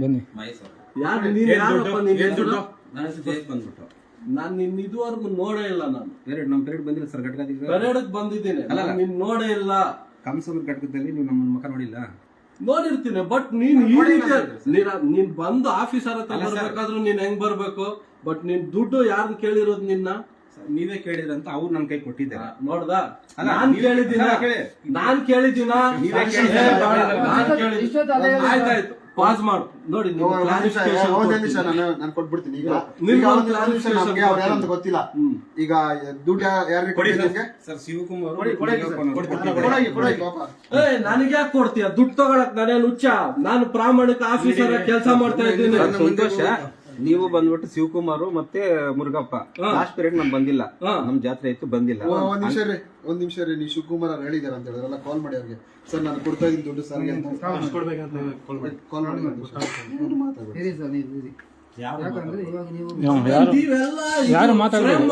ಬನ್ನಿ. ಮಹೇಶ್ ಅವರು ಯಾರು ಯಾರಪ್ಪ? ನಾನು ಜಯಕ್ ಬಂದ್ಬಿಟ್ಟು ನಾನು ನಿನ್ ಇದುವರೆಗೂ ನೋಡೇ ಇಲ್ಲ. ನಾನು ನಮ್ಮ ಪೆರೇಡ್ ಬಂದಿಲ್ಲ ಸರ್, ಘಟಕ ಪೆರೇಡ್ ಬಂದಿದ್ದೀನಿ, ನಿನ್ ನೋಡೇ ಇಲ್ಲ. ಕಂಸೂರು ಘಟಕದಲ್ಲಿ ನೀವು ನಮ್ಮ ಮುಖ ನೋಡಿಲ್ಲ? ನೋಡಿರ್ತೀನಿ, ಬಟ್ ನೀನ್ ಈ ರೀತಿ ನೀನ್ ಬಂದು ಆಫೀಸರ್ ಹತ್ರ ಬರ್ಬೇಕಾದ್ರೂ ನೀನ್ ಹೆಂಗ್ ಬರ್ಬೇಕು? ಬಟ್ ನೀನ್ ದುಡ್ಡು ಯಾರನ್ನ ಕೇಳಿರೋದು? ನಿನ್ನ ನೀವೇ ಕೇಳಿದ್ರಂತ ಅವ್ರು ನನ್ನ ಕೈ ಕೊಟ್ಟಿದ್ದಾರೆ. ನೋಡ್ದಾ? ನಾನ್ ಕೇಳಿದ್ದೀನ? ಆಯ್ತಾಯ್ತು, ಪಾಸ್ ಮಾಡು. ನೋಡಿ, ನಾನು ಕೊಟ್ಬಿಡ್ತೀನಿ. ಈಗ ಯಾರಂತ ಗೊತ್ತಿಲ್ಲ. ಈಗ ದುಡ್ಡು ಯಾರಿಗೆ ಕೊಡಿ? ಸರ್ ಶಿವಕುಮಾರ್ ನನಗೆ ಯಾಕೆ ಕೊಡ್ತೀಯ ದುಡ್ಡು ತಗೊಳಕ್? ನಾನೇನು ಹುಚ್ಚ? ನಾನು ಪ್ರಾಮಾಣಿಕ ಆಫೀಸರ್ ಕೆಲಸ ಮಾಡ್ತಾ ಇದ್ದೀನಿ. ಸಂತೋಷ. ನೀವು ಬಂದ್ಬಿಟ್ಟು ಶಿವಕುಮಾರ್ ಮತ್ತೆ ಮುರುಗಪ್ಪ ಲಾಸ್ಟ್ ಪೀರಿಯಡ್ ನಮ್ ಬಂದಿಲ್ಲ, ನಮ್ ಜಾತ್ರೆ ಇತ್ತು ಬಂದಿಲ್ಲ. ಒಂದ್ ನಿಮಿಷ ರೀ, ನೀವು ಶಿವಕುಮಾರ್ ಅವ್ರು ಹೇಳಿದಾರೆ ಅಂತ ಹೇಳಿದ್ರಲ್ಲ, ಕಾಲ್ ಮಾಡಿ ಅವ್ರಿಗೆ. ಸರ್ ನಾನು ಕೊಡ್ತಾ ಇದ್ದೀನಿ ದುಡ್ಡು ಸರ್ ಕಾಲ್ ಮಾಡಿ ಇರಿ ಸರ್, ನೀವು ಇರಿ. ಯಾಕಂದ್ರೆ ಇವಾಗ ನೀವು ಯಾರು ಮಾತಾಡ್ಬೇಕು?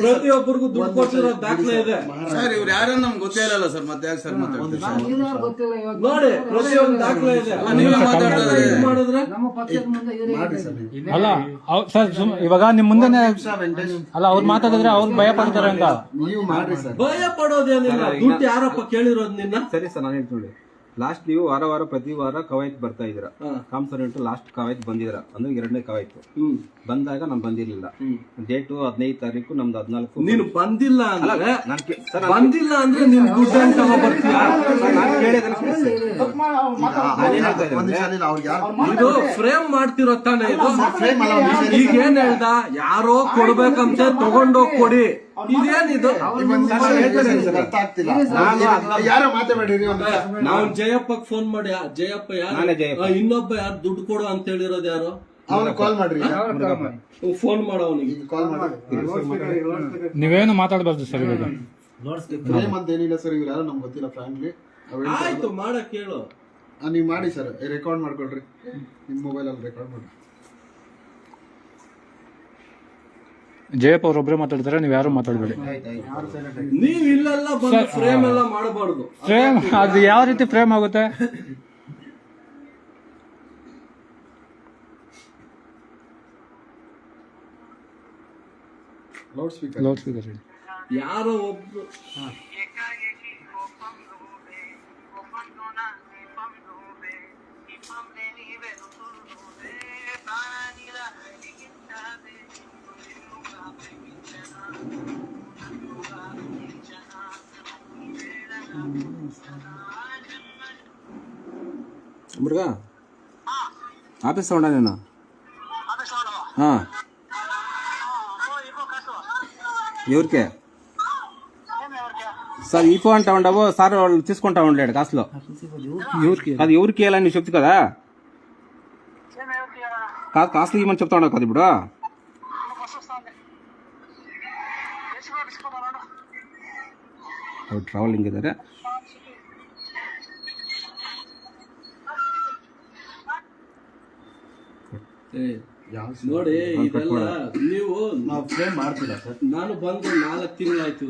ಪ್ರತಿಯೊಬ್ಬರಿಗೂ ದುಡ್ಡು ಕೊಟ್ಟಿರೋ ದಾಖಲೆ ಇದೆ ಸರ್. ಇವ್ರು ಯಾರು ನಮ್ಗೆ ಗೊತ್ತೇ ಇಲ್ಲ ಸರ್. ಮತ್ತೆ ಯಾಕೆ ಸರ್ ಗೊತ್ತಿಲ್ಲ. ಇವಾಗ ನೋಡಿ, ಪ್ರತಿಯೊಂದು ದಾಖಲೆ ಇದೆ. ಮಾಡಿದ್ರೆ ನಮ್ಮ ಪಕ್ಷದ ಮುಂದೆ ಇವ್ರು ಅಲ್ಲ ಸರ್, ಇವಾಗ ನಿಮ್ ಮುಂದೆನೆ ಅಲ್ಲ ಅವ್ರು ಮಾತಾಡಿದ್ರೆ ಅವ್ರು ಭಯ ಪಡ್ತಾರೆ ಅಂತ. ನೀವು ಮಾಡ್ರಿ ಸರ್. ಭಯ ಪಡೋದೇನಿಲ್ಲ. ದುಡ್ಡು ಯಾರಪ್ಪ ಕೇಳಿರೋದು ನಿನ್ನ? ಸರಿ ಸರ್, ನಾನು ಹೇಳ್ತೀನಿ. ಲಾಸ್ಟ್ ನೀವು ವಾರ ಪ್ರತಿ ವಾರ ಕವಾಯತ್ ಬರ್ತಾ ಇದ್ರ. ಕಾಮ್ಸರ್ ಲಾಸ್ಟ್ ಕವಾಯತ್ ಬಂದಿದ್ರ, ಅಂದ್ರೆ 2ನೇ ಕವಾಯತ್ ಬಂದಾಗ ನಾನು ಬಂದಿರ್ಲಿಲ್ಲ. ಡೇಟು 15 ತಾರೀಕು, ನಮ್ದು 14. ನೀನು ಬಂದಿಲ್ಲ ಅಂದ್ರೆ ಬಂದಿಲ್ಲ ಅಂದ್ರೆ ನೀನ್ ದುಡ್ಡು ಅಂತ ಬರ್ತೀಯ? ಇದು ಫ್ರೇಮ್ ಮಾಡ್ತಿರೋ ತಾನೆ ಇದು. ಈಗ ಏನ್ ಹೇಳ್ದ, ಯಾರೋ ಕೊಡ್ಬೇಕಂತ ತಗೊಂಡೋಗ್ ಕೊಡಿ. ಇದೇನಿದು? ಯಾರೋ ಮಾತಾಡ್ಬೇಡಿ. ನಾವು ಜಯಪ್ಪಗ್ ಫೋನ್ ಮಾಡಿ, ಜಯಪ್ಪ ಯಾರು, ಇನ್ನೊಬ್ಬ ಯಾರು ದುಡ್ಡು ಕೊಡು ಅಂತ ಹೇಳಿರೋದು ಯಾರು? ಅವ್ನಿಗೆ ಕಾಲ್ ಮಾಡ್ರಿ. ಫೋನ್ ಮಾಡೋ ಅವನಿಗೆ ಕಾಲ್ ಮಾಡಿ. ನೀವೇನು ಮಾತಾಡ್ಬಾರ್ದು ಸರ್. ಇವಾಗ ಫ್ರೇಮ್ ಅಂತ ಏನಿಲ್ಲ ಸರ್, ಇವ್ರು ಯಾರು ನಮ್ಗೆ ಗೊತ್ತಿಲ್ಲ ಫ್ರಾಂಕ್ಲಿ. ಆಯ್ತು, ಮಾಡಕ್ ಹೇಳು. ನೀವು ಮಾಡಿ ಸರ್, ರೆಕಾರ್ಡ್ ಮಾಡ್ಕೊಳ್ರಿ, ನಿಮ್ಮ ಮೊಬೈಲ್ ಅಲ್ಲಿ ರೆಕಾರ್ಡ್ ಮಾಡಿ. ಜಯಪ್ಪ ಅವ್ರೊಬ್ರೆ ಮಾತಾಡ್ತಾರೆ, ನೀವು ಯಾರು ಮಾತಾಡ್ಬೇಡಿ. ನೀವ್ ಇಲ್ಲೆಲ್ಲ ಬಂದು ಫ್ರೇಮ್ ಎಲ್ಲ ಮಾಡಬಾರ್ದು. ಫ್ರೇಮ್ ಅದು ಯಾವ ರೀತಿ ಫ್ರೇಮ್ ಆಗುತ್ತೆ? ಲೌಡ್ ಸ್ಪೀಕರ್ ಯಾರೋ ಒಬ್ರು ಮುರುಘಾ ಆಫೀಸ್ ತಗೊಂಡ ನೀನು? ಹಾಂ ఎవరికే సార్ ఈకో అంటా ఉండవు సార్ వాళ్ళు తీసుకుంటా ఉండలేడు కాసులో. అది ఎవరికి ఇవ్వాలని నువ్వు చెప్తు కదా, కాదు కాసులు ఇవ్వమని చెప్తా ఉండవు కదా ఇప్పుడు. ಅವ್ರು ಟ್ರಾವೆಲಿಂಗ್ ಇದ್ದಾರೆ. ನೋಡಿ ಇದೆಲ್ಲ ನೀವು ನಾವು ಫ್ರೇಮ್ ಮಾಡ್ತಿಲ್ಲ ಸರ್. ನಾನು ಬಂದು 4 ತಿಂಗಳಾಯ್ತು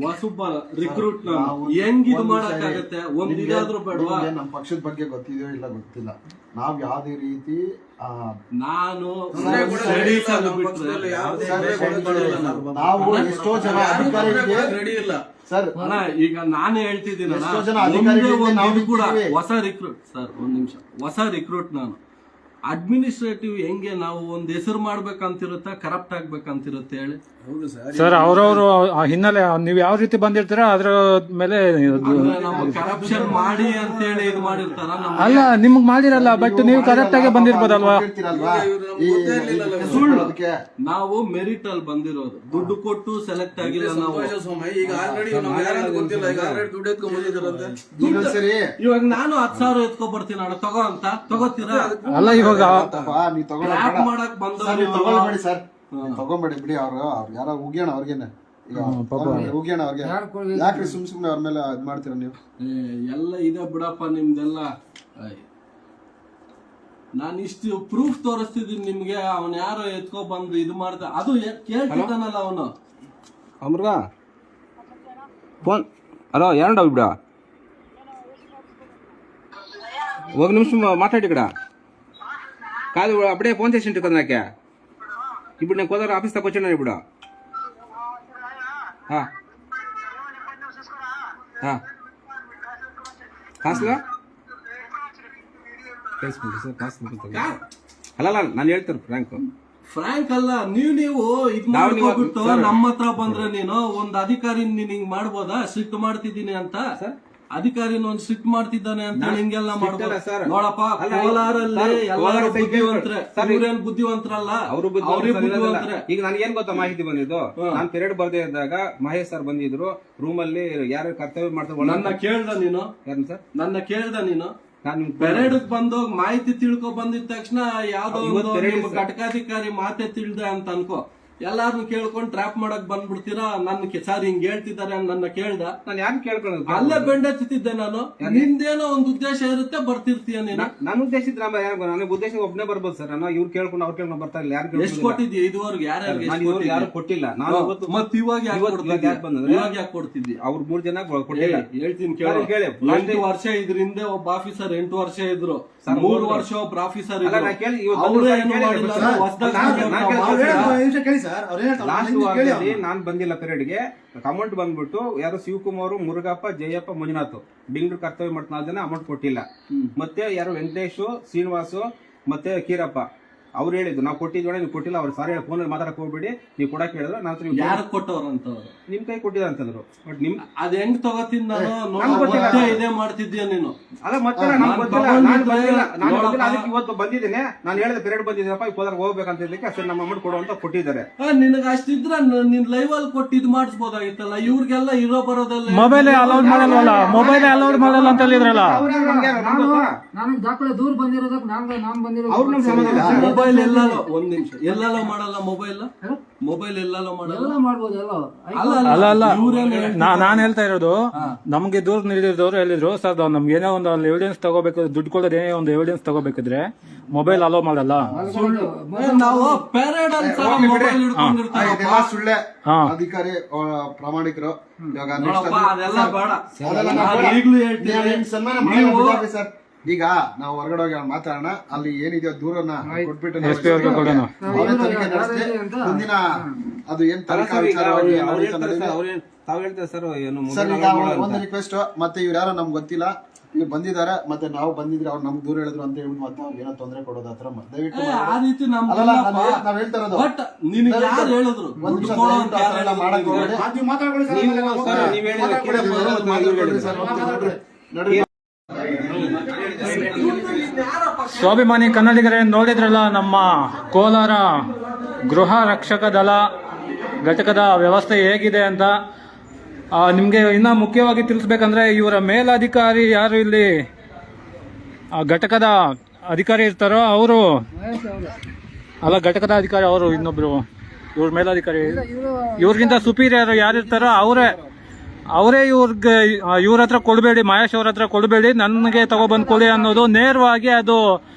ಹೊಸಬ ರಿಕ್ರೂಟ್ ಹೆಂಗ್ ಇದು ಮಾಡಕ್ಕಾಗತ್ತೆ? ಒಂದ್ ಇದಾದ್ರೂ ಬೇಡವಾ? ನಮ್ಮ ಪಕ್ಷದ ಬಗ್ಗೆ ಗೊತ್ತಿದೆಯೋ ಇಲ್ಲ ಗೊತ್ತಿಲ್ಲ. ನಾವ್ ಯಾವ್ದೇ ರೀತಿ ನಾನು ನಾವು ಎಷ್ಟೋ ಜನ ಅಧಿಕಾರಿಗಳಿಗೆ ರೆಡಿ ಇಲ್ಲ ಸರ್. ಈಗ ನಾನು ಹೇಳ್ತಿದ್ದೀನಿ ಎಷ್ಟೋ ಜನ ಅಧಿಕಾರಿಗಳಿಗೆ ನಾವು ಕೂಡ ಹೊಸ ರಿಕ್ರೂಟ್ ಸರ್, ಒಂದ್ ನಿಮಿಷ, ಹೊಸ ರಿಕ್ರೂಟ್ ನಾನು ಅಡ್ಮಿನಿಸ್ಟ್ರೇಟಿವ್ ಹೆಂಗೆ ನಾವು ಒಂದ್ ಹೆಸರು ಮಾಡ್ಬೇಕಂತಿರುತ್ತೆ, ಕರಪ್ಟ್ ಆಗ್ಬೇಕಂತಿರುತ್ತೆ ಹೇಳಿ. ಸರ್ ಅವ್ರವ್ರು ಹಿನ್ನೆಲೆ ನೀವು ಯಾವ ರೀತಿ ಬಂದಿರ್ತೀರಾ ಅದ್ರ ಮೇಲೆ ಕರಪ್ಷನ್ ಮಾಡಿ ಅಂತ ಹೇಳಿ ಇದು ಮಾಡಿರ್ತಾರ. ಅಲ್ಲ, ನಿಮ್ಗ್ ಮಾಡಿರಲ್ಲ, ಬಟ್ ನೀವು ಕರೆಕ್ಟ್ ಆಗಿ ಬಂದಿರ್ಬೋದಲ್ವಾ? ನಾವು ಮೆರಿಟ್ ಅಲ್ಲಿ ಬಂದಿರೋದು, ದುಡ್ಡು ಕೊಟ್ಟು ಸೆಲೆಕ್ಟ್ ಆಗಿಲ್ಲ ನಾವು. ಈಗ ಆಲ್ರೆಡಿ ಗೊತ್ತಿಲ್ಲ, ಈಗ ಆಲ್ರೆಡಿ ದುಡ್ಡು ಎತ್ಕೊಂಡ್ ಬಂದಿದ್ದಾರಂತೆ. ಇವಾಗ ನಾನು 10,000 ಎತ್ಕೊ ಬರ್ತೀನಿ ಅಣ್ಣ, ತಗೋ ಅಂತ ತಗೋತೀರಾ? ಅಲ್ಲ, ಇವಾಗ ನೀವು ಟ್ರ್ಯಾಪ್ ಮಾಡಕ್ ತಗೊಳ್ಬೇಡಿ ಸರ್, ತಗೊಂಬೇಡಿ ಬಿಡಿ. ಅವ್ರು ಯಾರೋ ಉಗ್ಯಾಣ ಅವ್ರಿಗೇನೆ, ಈಗ ಉಗ್ಯಾಣ ಅವ್ರಿಗೆ ಯಾಕ್ರಿ ಸುಮ್ನೆ ಅವ್ರ ಮೇಲೆ ಇದ್ ಮಾಡ್ತೀರಾ ನೀವು? ಎಲ್ಲ ಇದೆ ಬಿಡಪ್ಪ ನಿಮ್ದೆಲ್ಲ. ನಾನು ಇಷ್ಟು ಪ್ರೂಫ್ ತೋರಿಸ್ತಿದ್ದೀನಿ ನಿಮ್ಗೆ. ಅವನ್ ಯಾರೋ ಎತ್ಕೊ ಬಂದು ಇದು ಮಾಡ್ದ, ಅದು ಕೇಳ್ತಿದ್ದಾನಲ್ಲ ಅವನು. ಅಮೃಗ ಫೋನ್ ಹಲೋ ಯಾರು ಬಿಡ ఒక నిమిషం మాట్లాడి ఇక్కడ కాదు, అప్పుడే ఫోన్ చేసింటు కదా నాకే. ఇప్పుడు నేను కోదారు ఆఫీస్ దాకా వచ్చాను ఇప్పుడు. కాసులా ಅಲ್ಲ ನಾನು ಹೇಳ್ತಾರೆ ಫ್ರಾಂಕ್ ಅಲ್ಲ, ನೀವು ಇದ್ ಮಾಡ್ಬಿಟ್ಟು ನಮ್ಮ ಹತ್ರ ಬಂದ್ರೆ ನೀನು ಒಂದ್ ಅಧಿಕಾರಿ ನೀನ್ ಹಿಂಗ್ ಮಾಡ್ಬೋದಾ? ಸ್ಟ್ರಿಕ್ಟ್ ಮಾಡ್ತಿದ್ದೀನಿ ಅಂತ ಅಧಿಕಾರಿನ ಒಂದ್ ಸ್ಟ್ರಿಕ್ಟ್ ಮಾಡ್ತಿದ್ದಾನೆ ಅಂತ ಹಿಂಗೆಲ್ಲ ಮಾಡ್ಬೋದು ನೋಡಪ್ಪ. ಕೋಲಾರಲ್ಲಿ ಎಲ್ಲರೂ ಬುದ್ಧಿವಂತರೆ, ಇವ್ರೇನ್ ಬುದ್ಧಿವಂತರಲ್ಲ, ಅವ್ರಿಗೆ ಬುದ್ಧಿವಂತರೆ. ಈಗ ನನ್ಗೇನ್ ಗೊತ್ತಾ ಮಾಹಿತಿ ಬಂದಿದ್ದು, ನಾನ್ ಪೆರೇಡ್ ಬರ್ದೇ ಇದ್ದಾಗ ಮಹೇಶ್ ಸರ್ ಬಂದಿದ್ರು ರೂಮ್ ಅಲ್ಲಿ, ಯಾರು ಕರ್ತವ್ಯ ಮಾಡ್ತಾರೆ. ನನ್ನ ಕೇಳ್ದ ನೀನು? ಯಾರು ಸರ್? ನನ್ನ ಕೇಳ್ದ ನೀನು? ಪೆರೇಡ್ ಬಂದು ಮಾಹಿತಿ ತಿಳ್ಕೊ ಬಂದಿದ ತಕ್ಷಣ ಯಾವ್ದೋ ಒಂದು ಘಟಕಾಧಿಕಾರಿ ಮಾತೆ ತಿಳಿದೆ ಅಂತ ಅನ್ಕೋ, ಎಲ್ಲಾರನ್ನು ಕೇಳ್ಕೊಂಡು ಟ್ರ್ಯಾಪ್ ಮಾಡಕ್ ಬಂದ್ಬಿಡ್ತೀರಾ. ನನ್ನ ಸರ್ ಹಿಂಗ್ ಹೇಳ್ತಿದ್ದಾರೆ ನನ್ನ ಕೇಳ್ದ, ನಾನು ಯಾರು ಕೇಳ್ಕೊಳ್ಳೋದು? ಅಲ್ಲೇ ಬೆಂಡೆತ್ತಿದ್ದೆ ನಾನು. ನಿಂದೇನೋ ಒಂದು ಉದ್ದೇಶ ಇರುತ್ತೆ, ಬರ್ತಿರ್ತೀಯ ನೀನು. ನನ್ನ ಉದ್ದೇಶ ಇದ್ರೆ ನನಗೆ ಉದ್ದೇಶ ಒಬ್ಬನೇ ಬರ್ಬೋದು ಸರ್. ನಾನು ಇವ್ರು ಕೇಳ್ಕೊಂಡು ಅವ್ರು ಕೇಳ್ಕೊಂಡು ಬರ್ತಾ ಇಲ್ಲ. ಯಾರು ಎಷ್ಟು ಕೊಟ್ಟಿದ್ಯಾ ಇದುವರೆಗೂ? ಯಾರು ಕೊಟ್ಟಿಲ್ಲ. ನಾನು ಮತ್ತೆ ಇವಾಗ ಯಾಕೆ ಕೊಡ್ತಿದ್ದಿ? ಅವ್ರು 3 ಜನ ಕೊಟ್ಟಿಲ್ಲ. ಹೇಳ್ತೀನಿ ಕೇಳಿ. 8 ವರ್ಷ ಇದ್ರ ಹಿಂದೆ ಒಬ್ಬ ಆಫೀಸರ್ 8 ವರ್ಷ ಇದ್ರು, 3 ವರ್ಷ ಒಬ್ಬ ಆಫೀಸರ್ ಇದ್ರು. ಲಾಸ್ಟ್ ವಾರದಲ್ಲಿ ನಾನ್ ಬಂದಿಲ್ಲ ಪೆರೇಡ್ಗೆ. ಅಮೌಂಟ್ ಬಂದ್ಬಿಟ್ಟು ಯಾರು ಶಿವಕುಮಾರ್, ಮುರುಗಪ್ಪ, ಜಯಪ್ಪ, ಮಂಜುನಾಥ್ ಬೆಂಗಳೂರು ಕರ್ತವ್ಯ ಮಾಡ್ತಾ ಜನ ಅಮೌಂಟ್ ಕೊಟ್ಟಿಲ್ಲ. ಮತ್ತೆ ಯಾರು ವೆಂಕಟೇಶ್, ಶ್ರೀನಿವಾಸು ಮತ್ತೆ ಕೀರಪ್ಪ ಅವ್ರು ಹೇಳಿದ್ರು ನಾವು ಕೊಟ್ಟಿದ್ವಿ, ನೀವು ಕೊಟ್ಟಿಲ್ಲ. ಅವ್ರು ಸಾರಿ ಫೋನಲ್ಲಿ ಮಾತಾಡಕ್ ಹೋಗ್ಬೇಡಿ, ನೀವು ಕೊಡಕ್ ಹೇಳಿದ್ರು. ನಾನು ಯಾರು ಕೊಟ್ಟವ್ರಂತ ನಿಮ್ ಕೈ ಕೊಟ್ಟಿದ ಅಂತಂದ್ರು. ಬಟ್ ನಿಮ್ ಅದ್ ಹೆಂಗ್ ತಗೋತೀನಿ ಇದೇ ಮಾಡ್ತಿದ್ಯಾ ನೀನು? ಅಲ್ಲ ಮತ್ತೆ ಇವತ್ತು ಬಂದಿದ್ದೇನೆ. ನಾನು ಹೇಳಿದ ಪೆರೇಡ್ ಬಂದಿದ್ದೀನಪ್ಪ, ಈಗ ಹೋಗ್ಬೇಕಂತ ಹೇಳಿಕ್ಕೆ ಅಷ್ಟೇ ನಮ್ಮ ಅಮೌಂಟ್ ಕೊಡು ಅಂತ ಕೊಟ್ಟಿದ್ದಾರೆ. ನಿನಗೆ ಅಷ್ಟಿದ್ರ ನಿನ್ ಲೈವ್ ಅಲ್ಲಿ ಕೊಟ್ಟು ಇದು ಮಾಡಿಸ್ಬೋದಾಗಿತ್ತಲ್ಲ. ಇವ್ರಿಗೆಲ್ಲ ಇರೋ ಬರೋದಲ್ಲ. ಮೊಬೈಲ್ ಅಲೌಡ್ ಮಾಡಲ್ವಲ್ಲ, ಮೊಬೈಲ್ ಅಲೌಡ್ ಮಾಡಲ್ಲ ಅಂತ ಹೇಳಿದ್ರಲ್ಲ. ನನಗೆ ದಾಖಲೆ ದೂರ ಬಂದಿರೋದಕ್ಕೆ ನಾನ್ ಬಂದಿರೋದು ಮೊಬೈಲ್ ಎಲ್ಲಾಲೋ ಒಂದ್ ನಿಮಿಷ ಎಲ್ಲಾಲೋ ಮಾಡಲ್ಲ ಮೊಬೈಲ್ ಎಲ್ಲಾಲೋ ಮಾಡಲ್ಲ ಎಲ್ಲ ಮಾಡ್ಬೋದು ಎಲ್ಲ ಅಲ್ಲ ನಾನ್ ಹೇಳ್ತಾ ಇರೋದು, ನಮ್ಗೆ ದೂರ ನೀಡಿದವರು ಹೇಳಿದ್ರು ಸರ್ ನಮ್ಗೆ ಏನೋ ಒಂದು ಎವಿಡೆನ್ಸ್ ತಗೋಬೇಕು, ದುಡ್ಡು ಕೊಡೋದು ಏನೋ ಒಂದು ಎವಿಡೆನ್ಸ್ ತಗೋಬೇಕಿದ್ರೆ ಮೊಬೈಲ್ ಅಲೋ ಮಾಡಲ್ಲ. ನಾವು ಪೇರೇಡ್ ಅಂತ ಮೊಬೈಲ್ ಹಿಡ್ಕೊಂಡಿರ್ತೀವಿ. ಇದೆಲ್ಲ ಸುಳ್ಳೆ. ಅಧಿಕಾರಿ ಪ್ರಾಮಾಣಿಕರು ಇವಾಗ ನೋಡಪ್ಪ, ಅದೆಲ್ಲ ಬೇಡ. ಅದೆಲ್ಲ ನಾನು ಈಗ್ಲೂ ಹೇಳ್ತೀನಿ, ಸನ್ಮಾನ ಮಾಡಿ ಸರ್. ಈಗ ನಾವು ಹೊರಗಡೆ ಹೋಗಿ ಮಾತಾಡೋಣ, ಅಲ್ಲಿ ಏನಿದೆಯೋ ದೂರನ್ನ ಕೊಟ್ಬಿಟ್ಟು ನಾವು SP ಅವ್ರಿಗೆ ಕೊಡೋಣ. ಅವರೇ ತನಿಖೆ ನಡೆಸಿ ಮುಂದಿನ ಅದು ಏನ್ ತನಿಖಾ ವಿಚಾರವಾಗಿ ತಾವ್ ಹೇಳ್ತಾರೆ ಸರ್ ಏನು ಸರ್. ಈಗ ಒಂದು ರಿಕ್ವೆಸ್ಟ್, ಮತ್ತೆ ಇವ್ರು ಯಾರೋ ನಮ್ಗೆ ಗೊತ್ತಿಲ್ಲ, ಇವ್ರು ಬಂದಿದ್ದಾರೆ, ಮತ್ತೆ ನಾವು ಬಂದಿದ್ರೆ ಅವ್ರು ನಮ್ಗೆ ದೂರ ಹೇಳಿದ್ರು ಅಂತ ಹೇಳ್ಬಿಟ್ಟು ಮತ್ತೆ ಅವ್ರಿಗೆ ಏನೋ ತೊಂದರೆ ಕೊಡೋದು ಆತರ ದಯವಿಟ್ಟು ಆ ರೀತಿ ಅಲ್ಲಲ್ಲ, ನಾವ್ ಹೇಳ್ತಾ ಇರೋದು ಬಟ್ ನಿನಗೆ ಯಾರು ಹೇಳಿದ್ರು ಒಂದ್ ನಿಮಿಷ ದಯವಿಟ್ಟು ಆ ಥರ ಎಲ್ಲ ಮಾಡಕ್ ಹೋಗ್ಬೇಡಿ. ನಡ್ರಿ. ಸ್ವಾಭಿಮಾನಿ ಕನ್ನಡಿಗರೇ, ನೋಡಿದ್ರಲ್ಲ ನಮ್ಮ ಕೋಲಾರ ಗೃಹ ರಕ್ಷಕ ದಳ ಘಟಕದ ವ್ಯವಸ್ಥೆ ಹೇಗಿದೆ ಅಂತ. ನಿಮಗೆ ಇನ್ನ ಮುಖ್ಯವಾಗಿ ತಿಳಿಸ್ಬೇಕಂದ್ರೆ ಇವರ ಮೇಲಧಿಕಾರಿ ಯಾರು ಇಲ್ಲಿ ಘಟಕದ ಅಧಿಕಾರಿ ಇರ್ತಾರೋ ಅವರು ಅಲ್ಲ, ಘಟಕದ ಅಧಿಕಾರಿ ಅವರು ಇನ್ನೊಬ್ರು, ಇವ್ರ ಮೇಲಧಿಕಾರಿ ಇವ್ರಿಗಿಂತ ಸುಪೀರಿಯರ್ ಯಾರಿರ್ತಾರೋ ಅವರೇ ಇವ್ರ ಹತ್ರ ಕೊಡಬೇಡಿ, ಮಹೇಶ್ ಅವ್ರ ಹತ್ರ ಕೊಡಬೇಡಿ, ನನಗೆ ತಗೊಬಂದು ಕೊಡಿ ಅನ್ನೋದು ನೇರವಾಗಿ ಅದು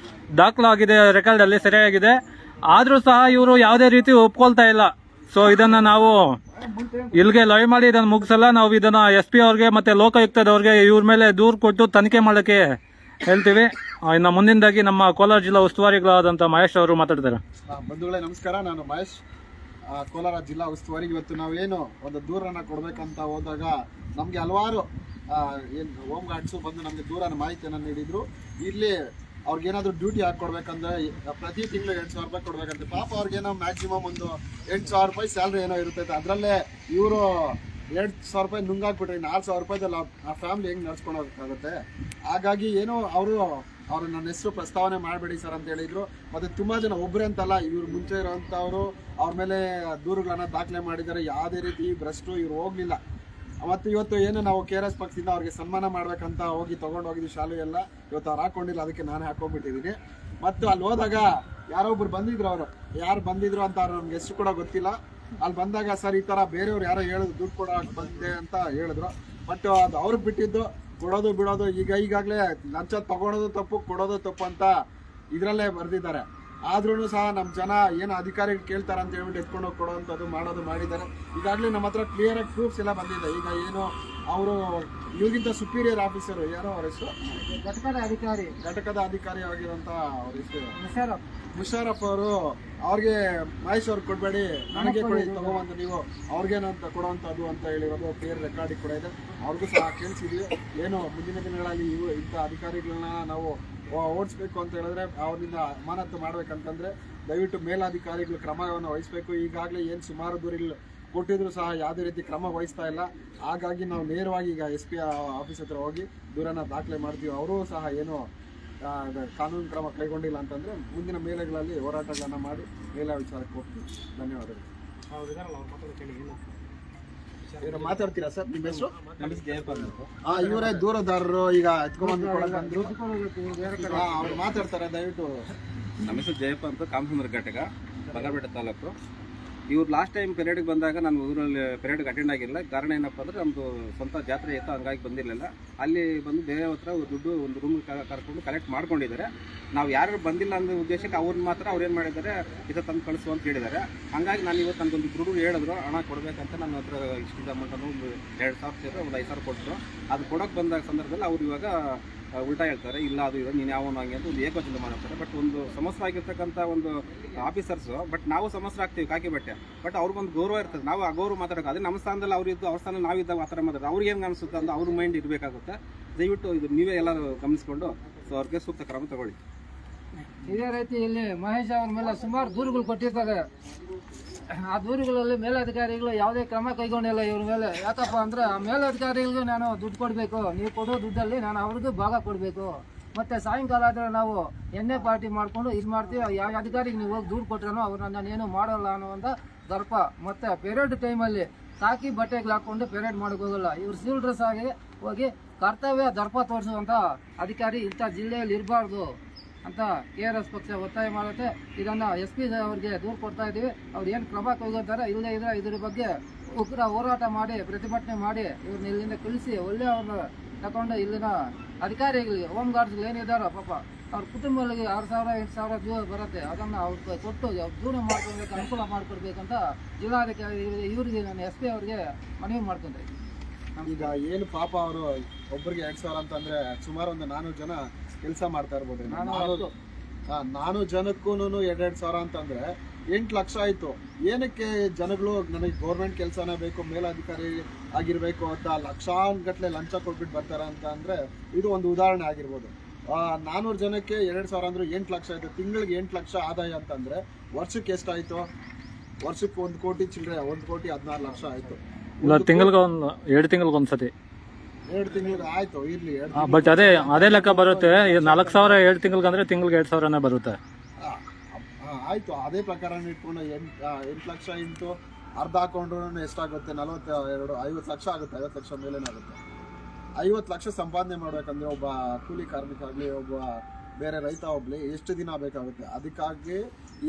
ದಾಖಲಾಗಿದೆ, ರೆಕಾರ್ಡ್ ಅಲ್ಲಿ ಸರಿಯಾಗಿದೆ. ಆದ್ರೂ ಸಹ ಇವರು ಯಾವುದೇ ರೀತಿ ಒಪ್ಕೊಳ್ತಾ ಇಲ್ಲ. ಸೊ ಇದನ್ನ ನಾವು ಇಲ್ಲಿಗೆ ಲೈವ್ ಮಾಡಿ ಇದನ್ನ ಮುಗಿಸಲ್ಲ. ನಾವು ಇದನ್ನ SP ಅವ್ರಿಗೆ ಮತ್ತೆ ಲೋಕಾಯುಕ್ತದವ್ರಿಗೆ ಇವ್ರ ಮೇಲೆ ದೂರು ಕೊಟ್ಟು ತನಿಖೆ ಮಾಡಕ್ಕೆ ಹೇಳ್ತೀವಿ. ಇನ್ನು ಮುಂದಿನದಾಗಿ ನಮ್ಮ ಕೋಲಾರ ಜಿಲ್ಲಾ ಉಸ್ತುವಾರಿಗಳಾದಂಥ ಮಹೇಶ್ ಅವರು ಮಾತಾಡ್ತಾರೆ. ಬಂಧುಗಳೇ ನಮಸ್ಕಾರ, ನಾನು ಮಹೇಶ್, ಕೋಲಾರ ಜಿಲ್ಲಾ ಉಸ್ತುವಾರಿ. ಇವತ್ತು ನಾವೇನು ಒಂದು ದೂರನ್ನ ಕೊಡ್ಬೇಕಂತ ಹೋದಾಗ ನಮ್ಗೆ ಹಲವಾರು ಏನು ಹೋಮ್ ಗಾರ್ಡ್ಸು ಬಂದು ನಮಗೆ ದೂರನ ಮಾಹಿತಿಯನ್ನು ನೀಡಿದ್ರು. ಇಲ್ಲಿ ಅವ್ರಿಗೇನಾದ್ರು ಡ್ಯೂಟಿ ಹಾಕೊಡ್ಬೇಕಂದ್ರೆ ಪ್ರತಿ ತಿಂಗಳು 8,000 ರೂಪಾಯಿ ಕೊಡ್ಬೇಕಂತೆ. ಪಾಪ ಅವ್ರಿಗೇನೋ ಮ್ಯಾಕ್ಸಿಮಮ್ ಒಂದು 8,000 ರೂಪಾಯಿ ಸ್ಯಾಲ್ರಿ ಏನೋ ಇರ್ತೈತೆ. ಅದರಲ್ಲೇ ಇವರು 2,000 ರೂಪಾಯಿ ನುಂಗಾಕ್ಬಿಟ್ರೆ 4,000 ರೂಪಾಯಿದಲ್ಲಿ ಆ ಫ್ಯಾಮಿಲಿ ಹೆಂಗೆ ನಡ್ಸ್ಕೊಳೋಕ್ಕಾಗುತ್ತೆ. ಹಾಗಾಗಿ ಏನೋ ಅವರು ನನ್ನ ಹೆಸರು ಪ್ರಸ್ತಾವನೆ ಮಾಡಬೇಡಿ ಸರ್ ಅಂತ ಹೇಳಿದ್ರು. ಮತ್ತು ತುಂಬ ಜನ ಒಬ್ಬರೇ ಅಂತಲ್ಲ, ಇವ್ರು ಮುಂಚೆ ಇರೋವಂಥವ್ರು ಅವ್ರ ಮೇಲೆ ದೂರುಗಳನ್ನ ದಾಖಲೆ ಮಾಡಿದ್ದಾರೆ. ಯಾವುದೇ ರೀತಿ ಭ್ರಷ್ಟು ಇವ್ರು ಹೋಗಲಿಲ್ಲ. ಮತ್ತು ಇವತ್ತು ಏನು ನಾವು KRS ಪಕ್ಷದಿಂದ ಅವ್ರಿಗೆ ಸನ್ಮಾನ ಮಾಡ್ಬೇಕಂತ ಹೋಗಿ ತೊಗೊಂಡೋಗಿದ್ವಿ ಶಾಲೆ ಎಲ್ಲ. ಇವತ್ತು ಅವ್ರು ಹಾಕೊಂಡಿಲ್ಲ, ಅದಕ್ಕೆ ನಾನೇ ಹಾಕೊಂಡ್ಬಿಟ್ಟಿದ್ದೀನಿ. ಮತ್ತು ಅಲ್ಲಿ ಹೋದಾಗ ಯಾರೋ ಒಬ್ರು ಬಂದಿದ್ರು, ಅವರು ಯಾರು ಬಂದಿದ್ರು ಅಂತ ನಮ್ಗೆ ಹೆಸರು ಕೂಡ ಗೊತ್ತಿಲ್ಲ. ಅಲ್ಲಿ ಬಂದಾಗ ಸರ್ ಈ ಥರ ಬೇರೆಯವ್ರು ಯಾರೋ ಹೇಳಿದ್ರು ದುಡ್ಡು ಕೊಡೋಕೆ ಬಂದೆ ಅಂತ ಹೇಳಿದ್ರು. ಬಟ್ ಅದು ಅವ್ರಿಗೆ ಬಿಟ್ಟಿದ್ದು, ಕೊಡೋದು ಬಿಡೋದು ಈಗಾಗಲೇ ಲಂಚ ತಗೊಳೋದು ತಪ್ಪು, ಕೊಡೋದು ತಪ್ಪು ಅಂತ ಇದರಲ್ಲೇ ಬರೆದಿದ್ದಾರೆ. ಆದ್ರೂ ಸಹ ನಮ್ಮ ಜನ ಏನು ಅಧಿಕಾರಿಗಳು ಕೇಳ್ತಾರೆ ಅಂತ ಹೇಳ್ಬಿಟ್ಟು ಎತ್ಕೊಂಡೋಗಿ ಕೊಡೋವಂಥದ್ದು ಮಾಡೋದು ಮಾಡಿದ್ದಾರೆ. ಈಗಾಗಲೇ ನಮ್ಮ ಹತ್ರ ಕ್ಲಿಯರಾಗಿ ಪ್ರೂಫ್ಸ್ ಎಲ್ಲ ಬಂದಿದೆ. ಈಗ ಏನು ಅವರು ಇವ್ರಿಗಿಂತ ಸುಪೀರಿಯರ್ ಆಫೀಸರು ಯಾರೋ ಅವ್ರ ಹೆಸರು ಘಟಕದ ಅಧಿಕಾರಿ ಆಗಿರುವಂಥ ಅವ್ರ ಹೆಸರು ಮುಷಾರಫ್ ಅವರು, ಅವ್ರಿಗೆ ಮಹೇಶ್ ಅವ್ರಿಗೆ ಕೊಡಬೇಡಿ, ನನಗೆ ಕೊಡಿ, ತಗೊಂಬಂದು ನೀವು ಅವ್ರಿಗೇನಂತ ಕೊಡೋವಂಥದ್ದು ಅಂತ ಹೇಳಿರೋದು ಕ್ಲಿಯರ್ ರೆಕಾರ್ಡಿಂಗ್ ಕೂಡ ಇದೆ. ಅವ್ರಿಗೂ ಸಹ ಕೇಳಿಸಿದ್ವಿ. ಏನು ಮುಂದಿನ ದಿನಗಳಲ್ಲಿ ಇಂಥ ಅಧಿಕಾರಿಗಳನ್ನ ನಾವು ಓಡಿಸ್ಬೇಕು ಅಂತ ಹೇಳಿದ್ರೆ ಅವ್ರಿಂದ ಅಮಾನತು ಮಾಡ್ಬೇಕಂತಂದ್ರೆ ದಯವಿಟ್ಟು ಮೇಲಾಧಿಕಾರಿಗಳು ಕ್ರಮವನ್ನು ವಹಿಸಬೇಕು. ಈಗಾಗಲೇ ಏನು ಸುಮಾರು ದೂರಿಗಳು ಕೊಟ್ಟಿದ್ರು ಸಹ ಯಾವುದೇ ರೀತಿ ಕ್ರಮ ವಹಿಸ್ತಾ ಇಲ್ಲ. ಹಾಗಾಗಿ ನಾವು ನೇರವಾಗಿ ಈಗ SP ಆಫೀಸ್ ಹತ್ರ ಹೋಗಿ ದೂರನ್ನ ದಾಖಲೆ ಮಾಡ್ತೀವಿ. ಅವರೂ ಸಹ ಏನು ಕಾನೂನು ಕ್ರಮ ಕೈಗೊಂಡಿಲ್ಲ ಅಂತಂದರೆ ಮುಂದಿನ ಮೇಲೆಗಳಲ್ಲಿ ಹೋರಾಟಗಳನ್ನು ಮಾಡಿ ಮೇಲ ವಿಚಾರಕ್ಕೆ ಹೋಗ್ತೀವಿ. ಧನ್ಯವಾದಗಳು. ಇವರು ಮಾತಾಡ್ತೀರಾ ಸರ್? ನಿಮ್ಮ ಹೆಸರು? ಇವರೇ ದೂರದಾರರು, ಈಗ ಎತ್ಕೊಂಡ್ಬಂದು ಕೊಡಕಂದ್ರು. ಅವ್ರು ಮಾತಾಡ್ತಾರೆ, ದಯವಿಟ್ಟು. ನಮ್ಮ ಹೆಸರು ಜಯಪ್ಪ ಅಂತ, ಕಾಮಸಂದ್ರ ಘಟಕ, ಬಂಗಾರಪೇಟೆ ತಾಲೂಕು. ಇವ್ರು ಲಾಸ್ಟ್ ಟೈಮ್ ಪೆರೇಡ್ಗೆ ಬಂದಾಗ ನಾನು ಊರಲ್ಲಿ ಪೆರೇಡ್ಗೆ ಅಟೆಂಡ್ ಆಗಿಲ್ಲ. ಕಾರಣ ಏನಪ್ಪ ಅಂದರೆ ನಮ್ಮದು ಸ್ವಂತ ಜಾತ್ರೆ ಇತ್ತು, ಹಂಗಾಗಿ ಬಂದಿರಲಿಲ್ಲ. ಅಲ್ಲಿ ಬಂದು ಬೇರೆ ಹತ್ರ ದುಡ್ಡು ಒಂದು ರೂಮ್ ಕರ್ಕೊಂಡು ಕಲೆಕ್ಟ್ ಮಾಡ್ಕೊಂಡಿದ್ದಾರೆ. ನಾವು ಯಾರು ಬಂದಿಲ್ಲ ಅನ್ನೋ ಉದ್ದೇಶಕ್ಕೆ ಅವ್ರನ್ನ ಮಾತ್ರ ಅವ್ರು ಏನು ಮಾಡಿದ್ದಾರೆ, ಇದು ತಂದು ಕಳಿಸು ಅಂತ ಹೇಳಿದ್ದಾರೆ. ಹಾಗಾಗಿ ನಾನು ಇವತ್ತು ನನಗೊಂದು ಹುಡುಗರು ಹೇಳಿದ್ರು ಹಣ ಕೊಡಬೇಕಂತ. ನನ್ನ ಹತ್ರ ಇಷ್ಟು ಅಮೌಂಟನ್ನು ಒಂದು 2,000 ಸೇರಿ ಒಂದು 5,000 ಕೊಟ್ಟರು. ಅದು ಕೊಡೋಕೆ ಬಂದಾಗ ಸಂದರ್ಭದಲ್ಲಿ ಅವ್ರು ಇವಾಗ ಉಲ್ಟಾ ಹೇಳ್ತಾರೆ, ಇಲ್ಲ ಅದು ಇದು ನೀನು ಯಾವನು ಹಂಗೆ ಅಂತ ಒಂದು ಏಕವಚನ ಮಾಡ್ತಾರೆ. ಬಟ್ ಒಂದು ಸಮಸ್ಯೆಯಾಗಿರ್ತಕ್ಕಂಥ ಒಂದು ಆಫೀಸರ್ಸು, ಬಟ್ ನಾವು ಸಮಸ್ಯೆ ಆಗ್ತೀವಿ ಕಾಕಿ ಬಟ್ಟೆ, ಬಟ್ ಅವ್ರಿಗೊಂದು ಗೌರವ ಇರ್ತದೆ. ನಾವು ಆ ಗೌರವ ಮಾತಾಡೋಕೆ, ಅದೇ ನಮ್ಮ ಸ್ಥಾನದಲ್ಲಿ ಅವ್ರು ಇದ್ದು ಅವ್ರ ಸ್ಥಾನದಲ್ಲಿ ನಾವಿದ್ದಾಗ ಆ ಥರ ಮಾತಾಡೋದು ಅವ್ರಿಗೆ ಏನು ಅನಿಸುತ್ತೆ ಅಂತ ಅವ್ರ ಮೈಂಡ್ ಇರಬೇಕಾಗುತ್ತೆ. ದಯವಿಟ್ಟು ಇದು ನೀವೇ ಎಲ್ಲರೂ ಗಮನಿಸ್ಕೊಂಡು ಅವ್ರಿಗೆ ಸೂಕ್ತ ಕ್ರಮ ತಗೊಳ್ಳಿ. ಇದೇ ರೀತಿ ಇಲ್ಲಿ ಮಹೇಶ್ ಅವ್ರ ಮೇಲೆ ಸುಮಾರು ದೂರುಗಳು ಕೊಟ್ಟಿರ್ತಾರೆ. ಆ ದೂರುಗಳಲ್ಲಿ ಮೇಲಧಿಕಾರಿಗಳು ಯಾವುದೇ ಕ್ರಮ ಕೈಗೊಂಡಿಲ್ಲ ಇವ್ರ ಮೇಲೆ. ಯಾಕಪ್ಪ ಅಂದರೆ ಆ ಮೇಲಧಿಕಾರಿಗಳಿಗೂ ನಾನು ದುಡ್ಡು ಕೊಡಬೇಕು, ನೀವು ಕೊಡೋ ದುಡ್ಡಲ್ಲಿ ನಾನು ಅವ್ರಿಗೂ ಭಾಗ ಕೊಡಬೇಕು. ಮತ್ತು ಸಾಯಂಕಾಲ ಆದರೆ ನಾವು ಎಣ್ಣೆ ಪಾರ್ಟಿ ಮಾಡಿಕೊಂಡು ಇದು ಮಾಡ್ತೀವಿ. ಯಾವ ಅಧಿಕಾರಿಗೆ ನೀವು ಹೋಗಿ ದೂರು ಕೊಟ್ರೂ ಅವ್ರನ್ನ ನಾನೇನು ಮಾಡೋಲ್ಲ ಅನ್ನುವಂಥ ದರ್ಪ. ಮತ್ತು ಪೆರೇಡ್ ಟೈಮಲ್ಲಿ ಸಾಕಿ ಬಟ್ಟೆಗಳು ಹಾಕ್ಕೊಂಡು ಪೆರೇಡ್ ಮಾಡೋಕೆ ಹೋಗಲ್ಲ. ಇವ್ರು ಸಿವಿಲ್ ಡ್ರೆಸ್ ಆಗಿ ಹೋಗಿ ಕರ್ತವ್ಯ ದರ್ಪ ತೋರಿಸುವಂಥ ಅಧಿಕಾರಿ ಇಂಥ ಜಿಲ್ಲೆಯಲ್ಲಿ ಇರಬಾರ್ದು. ಅಂತ KRS ಪಕ್ಷ ಒತ್ತಾಯ ಮಾಡುತ್ತೆ. ಇದನ್ನ SP ಅವರಿಗೆ ದೂರು ಕೊಡ್ತಾ ಇದ್ದೀವಿ. ಅವ್ರು ಏನು ಕ್ರಮ ಕೈಗೊಳ್ತಾರೆ, ಇಲ್ಲದೇ ಇದ್ರೆ ಇದ್ರ ಬಗ್ಗೆ ಉಗ್ರ ಹೋರಾಟ ಮಾಡಿ ಪ್ರತಿಭಟನೆ ಮಾಡಿ ಇವ್ರನ್ನ ಇಲ್ಲಿಂದ ಕಳಿಸಿ ಒಳ್ಳೆಯವ್ರನ್ನ ತಗೊಂಡು ಇಲ್ಲಿನ ಅಧಿಕಾರಿಗಳಿಗೆ ಹೋಮ್ ಗಾರ್ಡ್ಸ್ ಏನಿದಾರೋ ಪಾಪ ಅವ್ರ ಕುಟುಂಬಗಳಿಗೆ 6,000 8,000 ಜೀವ ಬರುತ್ತೆ, ಅದನ್ನ ಅವ್ರಿಗೆ ಕೊಟ್ಟು ದೂರ ಮಾಡ್ಕೊಳ್ಬೇಕು, ಅನುಕೂಲ ಮಾಡಿಕೊಡ್ಬೇಕಂತ ಜಿಲ್ಲಾಧಿಕಾರಿ ಇವರಿಗೆ ನಾನು SP ಅವರಿಗೆ ಮನವಿ ಮಾಡ್ಕೊಂಡೆ. ಈಗ ಏನು ಪಾಪ ಅವರು ಒಬ್ಬರಿಗೆ 2,000 ಅಂತಂದ್ರೆ ಸುಮಾರು ಒಂದು 400 ಜನ ಕೆಲಸ ಮಾಡ್ತಾ ಇರ್ಬೋದು. 400 ಜನಕ್ಕೂ 2,000 ಅಂತಂದ್ರೆ 8 ಲಕ್ಷ ಆಯ್ತು. ಏನಕ್ಕೆ ಜನಗಳು ನನಗೆ ಗೌರ್ಮೆಂಟ್ ಕೆಲಸನೇ ಬೇಕು, ಮೇಲಧಿಕಾರಿ ಆಗಿರ್ಬೇಕು ಅಂತ ಲಕ್ಷಾನ್ಗಟ್ಲೆ ಲಂಚ ಕೊಟ್ಬಿಟ್ಟು ಬರ್ತಾರೆ ಅಂತ ಅಂದ್ರೆ ಇದು ಒಂದು ಉದಾಹರಣೆ ಆಗಿರ್ಬೋದು. 400 ಜನಕ್ಕೆ 2,000 ಅಂದ್ರೆ 8 ಲಕ್ಷ ಆಯ್ತು. ತಿಂಗಳಿಗೆ 8 ಲಕ್ಷ ಆದಾಯ ಅಂತಂದ್ರೆ ವರ್ಷಕ್ಕೆ ಎಷ್ಟಾಯ್ತು? ವರ್ಷಕ್ಕೆ 1 ಕೋಟಿ ಚಿಲ್ಲರೆ, 1,16 ಲಕ್ಷ ಆಯ್ತು. ಇಲ್ಲ, ತಿಂಗಳಿಗೆ ಒಂದು 2 ತಿಂಗಳಿಗೆ ಒಂದ್ಸತಿ 2 ತಿಂಗಳಿಗೆ ಆಯ್ತು, ಇರ್ಲಿ. ಬಟ್ ಅದೇ ಲೆಕ್ಕ ಬರುತ್ತೆ. 4,000 2 ತಿಂಗಳಿಗೆ ಅಂದ್ರೆ ತಿಂಗಳಿಗೆ 2,000ನೇ ಬರುತ್ತೆ. ಆಯ್ತು, ಅದೇ ಪ್ರಕಾರ ಇಟ್ಕೊಂಡು 8 ಲಕ್ಷ ಇಂಟು ಅರ್ಧ ಹಾಕೊಂಡ್ರು ಎಷ್ಟಾಗುತ್ತೆ? 50 ಲಕ್ಷ ಆಗುತ್ತೆ. 50 ಲಕ್ಷ ಮೇಲೇನಾಗುತ್ತೆ. 50 ಲಕ್ಷ ಸಂಪಾದನೆ ಮಾಡ್ಬೇಕಂದ್ರೆ ಒಬ್ಬ ಕೂಲಿ ಕಾರ್ಮಿಕ ಆಗಲಿ, ಒಬ್ಬ ಬೇರೆ ರೈತ ಹೋಗ್ಲಿ, ಎಷ್ಟು ದಿನ ಬೇಕಾಗುತ್ತೆ? ಅದಕ್ಕಾಗಿ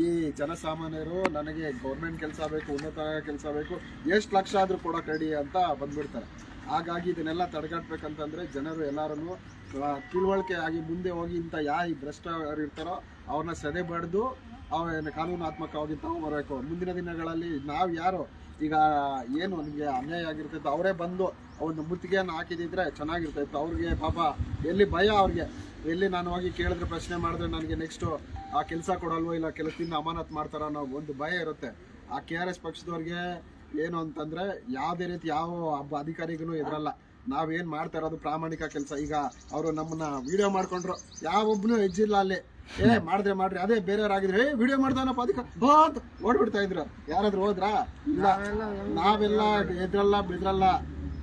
ಈ ಜನಸಾಮಾನ್ಯರು ನನಗೆ ಗೌರ್ಮೆಂಟ್ ಕೆಲಸ ಬೇಕು, ಉನ್ನತ ಕೆಲಸ ಬೇಕು, ಎಷ್ಟು ಲಕ್ಷ ಆದರೂ ಕೊಡೋಕೆ ರೆಡಿ ಅಂತ ಬಂದ್ಬಿಡ್ತಾರೆ. ಹಾಗಾಗಿ ಇದನ್ನೆಲ್ಲ ತಡೆಗಟ್ಟಬೇಕಂತಂದ್ರೆ ಜನರು ಎಲ್ಲರೂ ತಿಳುವಳಿಕೆ ಆಗಿ ಮುಂದೆ ಹೋಗಿ ಇಂಥ ಈ ಭ್ರಷ್ಟರು ಇರ್ತಾರೋ ಅವ್ರನ್ನ ಸೆದೆ ಬಡ್ದು ಅವ್ರನ್ನ ಕಾನೂನಾತ್ಮಕವಾಗಿ ತಗೊಂಡ್ಬರ್ಬೇಕು. ಮುಂದಿನ ದಿನಗಳಲ್ಲಿ ನಾವು ಯಾರು ಈಗ ಏನು ನಿಮಗೆ ಅನ್ಯಾಯ ಆಗಿರ್ತೈತೆ ಅವರೇ ಬಂದು ಒಂದು ಮುತ್ತಿಗೆಯನ್ನು ಹಾಕಿದಿದ್ರೆ ಚೆನ್ನಾಗಿರ್ತೈತೆ. ಅವ್ರಿಗೆ ಪಾಪ ಎಲ್ಲಿ ಭಯ, ಅವ್ರಿಗೆ ಎಲ್ಲಿ ನಾನು ಹೋಗಿ ಕೇಳಿದ್ರೆ ಪ್ರಶ್ನೆ ಮಾಡಿದ್ರೆ ನನಗೆ ನೆಕ್ಸ್ಟು ಆ ಕೆಲಸ ಕೊಡಲ್ವೋ, ಇಲ್ಲ ಕೆಲಸದಿಂದ ಅಮಾನತ್ ಮಾಡ್ತಾರೋ ಅನ್ನೋ ಒಂದು ಭಯ ಇರುತ್ತೆ. ಆ KRS ಪಕ್ಷದವ್ರಿಗೆ ಏನು ಅಂತಂದರೆ ಯಾವುದೇ ರೀತಿ ಯಾವ ಅಧಿಕಾರಿಗೂ ಇದ್ರಲ್ಲ. ನಾವೇನು ಮಾಡ್ತಾ ಇರೋದು ಪ್ರಾಮಾಣಿಕ ಕೆಲಸ. ಈಗ ಅವರು ನಮ್ಮನ್ನ ವಿಡಿಯೋ ಮಾಡ್ಕೊಂಡ್ರು, ಯಾವೊಬ್ಬನು ಹೆಜ್ಜಿಲ್ಲ ಅಲ್ಲಿ. ಮಾಡಿದ್ರೆ ಮಾಡ್ರಿ, ಅದೇ ಬೇರೆಯವ್ರಾಗಿದ್ರೆ ವಿಡಿಯೋ ಮಾಡ್ತಾನಪ್ಪ ಅದಕ್ಕೆ ಅಂತ ಓಡ್ಬಿಡ್ತಾ ಇದ್ರು. ಯಾರಾದ್ರೂ ಹೋದ್ರಾ? ಇಲ್ಲ, ನಾವೆಲ್ಲ ಎದ್ರಲ್ಲ ಬಿದ್ರಲ್ಲ.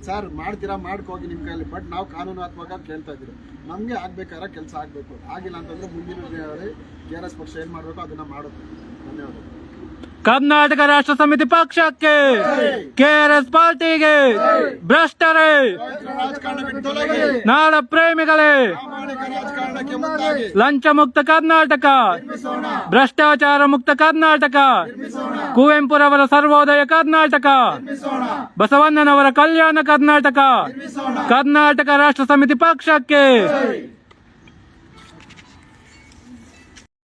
ಸರ್ ಮಾಡ್ತೀರಾ ಮಾಡ್ಕೋಗಿ ನಿಮ್ಮ ಕೈಯಲ್ಲಿ, ಬಟ್ ನಾವು ಕಾನೂನಾತ್ಮಕ ಕೇಳ್ತಾ ಇದ್ದೀವಿ. ನಮಗೆ ಆಗ್ಬೇಕಾದ್ರೆ ಕೆಲಸ ಆಗಬೇಕು. ಆಗಿಲ್ಲ ಅಂತಂದ್ರೆ ಮುಂದಿನ ದಿನಗಳಲ್ಲಿ KRS ಪಕ್ಷ ಏನು ಮಾಡಬೇಕು ಅದನ್ನ ಮಾಡುತ್ತೆ. ಧನ್ಯವಾದಗಳು. ಕರ್ನಾಟಕ ರಾಷ್ಟ್ರ ಸಮಿತಿ ಪಕ್ಷಕ್ಕೆ, KRS ಪಾರ್ಟಿಗೆ, ಭ್ರಷ್ಟರೇ, ನಾಡ ಪ್ರೇಮಿಗಳೇ, ಲಂಚ ಮುಕ್ತ ಕರ್ನಾಟಕ, ಭ್ರಷ್ಟಾಚಾರ ಮುಕ್ತ ಕರ್ನಾಟಕ, ಕುವೆಂಪುರವರ ಸರ್ವೋದಯ ಕರ್ನಾಟಕ, ಬಸವಣ್ಣನವರ ಕಲ್ಯಾಣ ಕರ್ನಾಟಕ, ಕರ್ನಾಟಕ ರಾಷ್ಟ್ರ ಸಮಿತಿ ಪಕ್ಷಕ್ಕೆ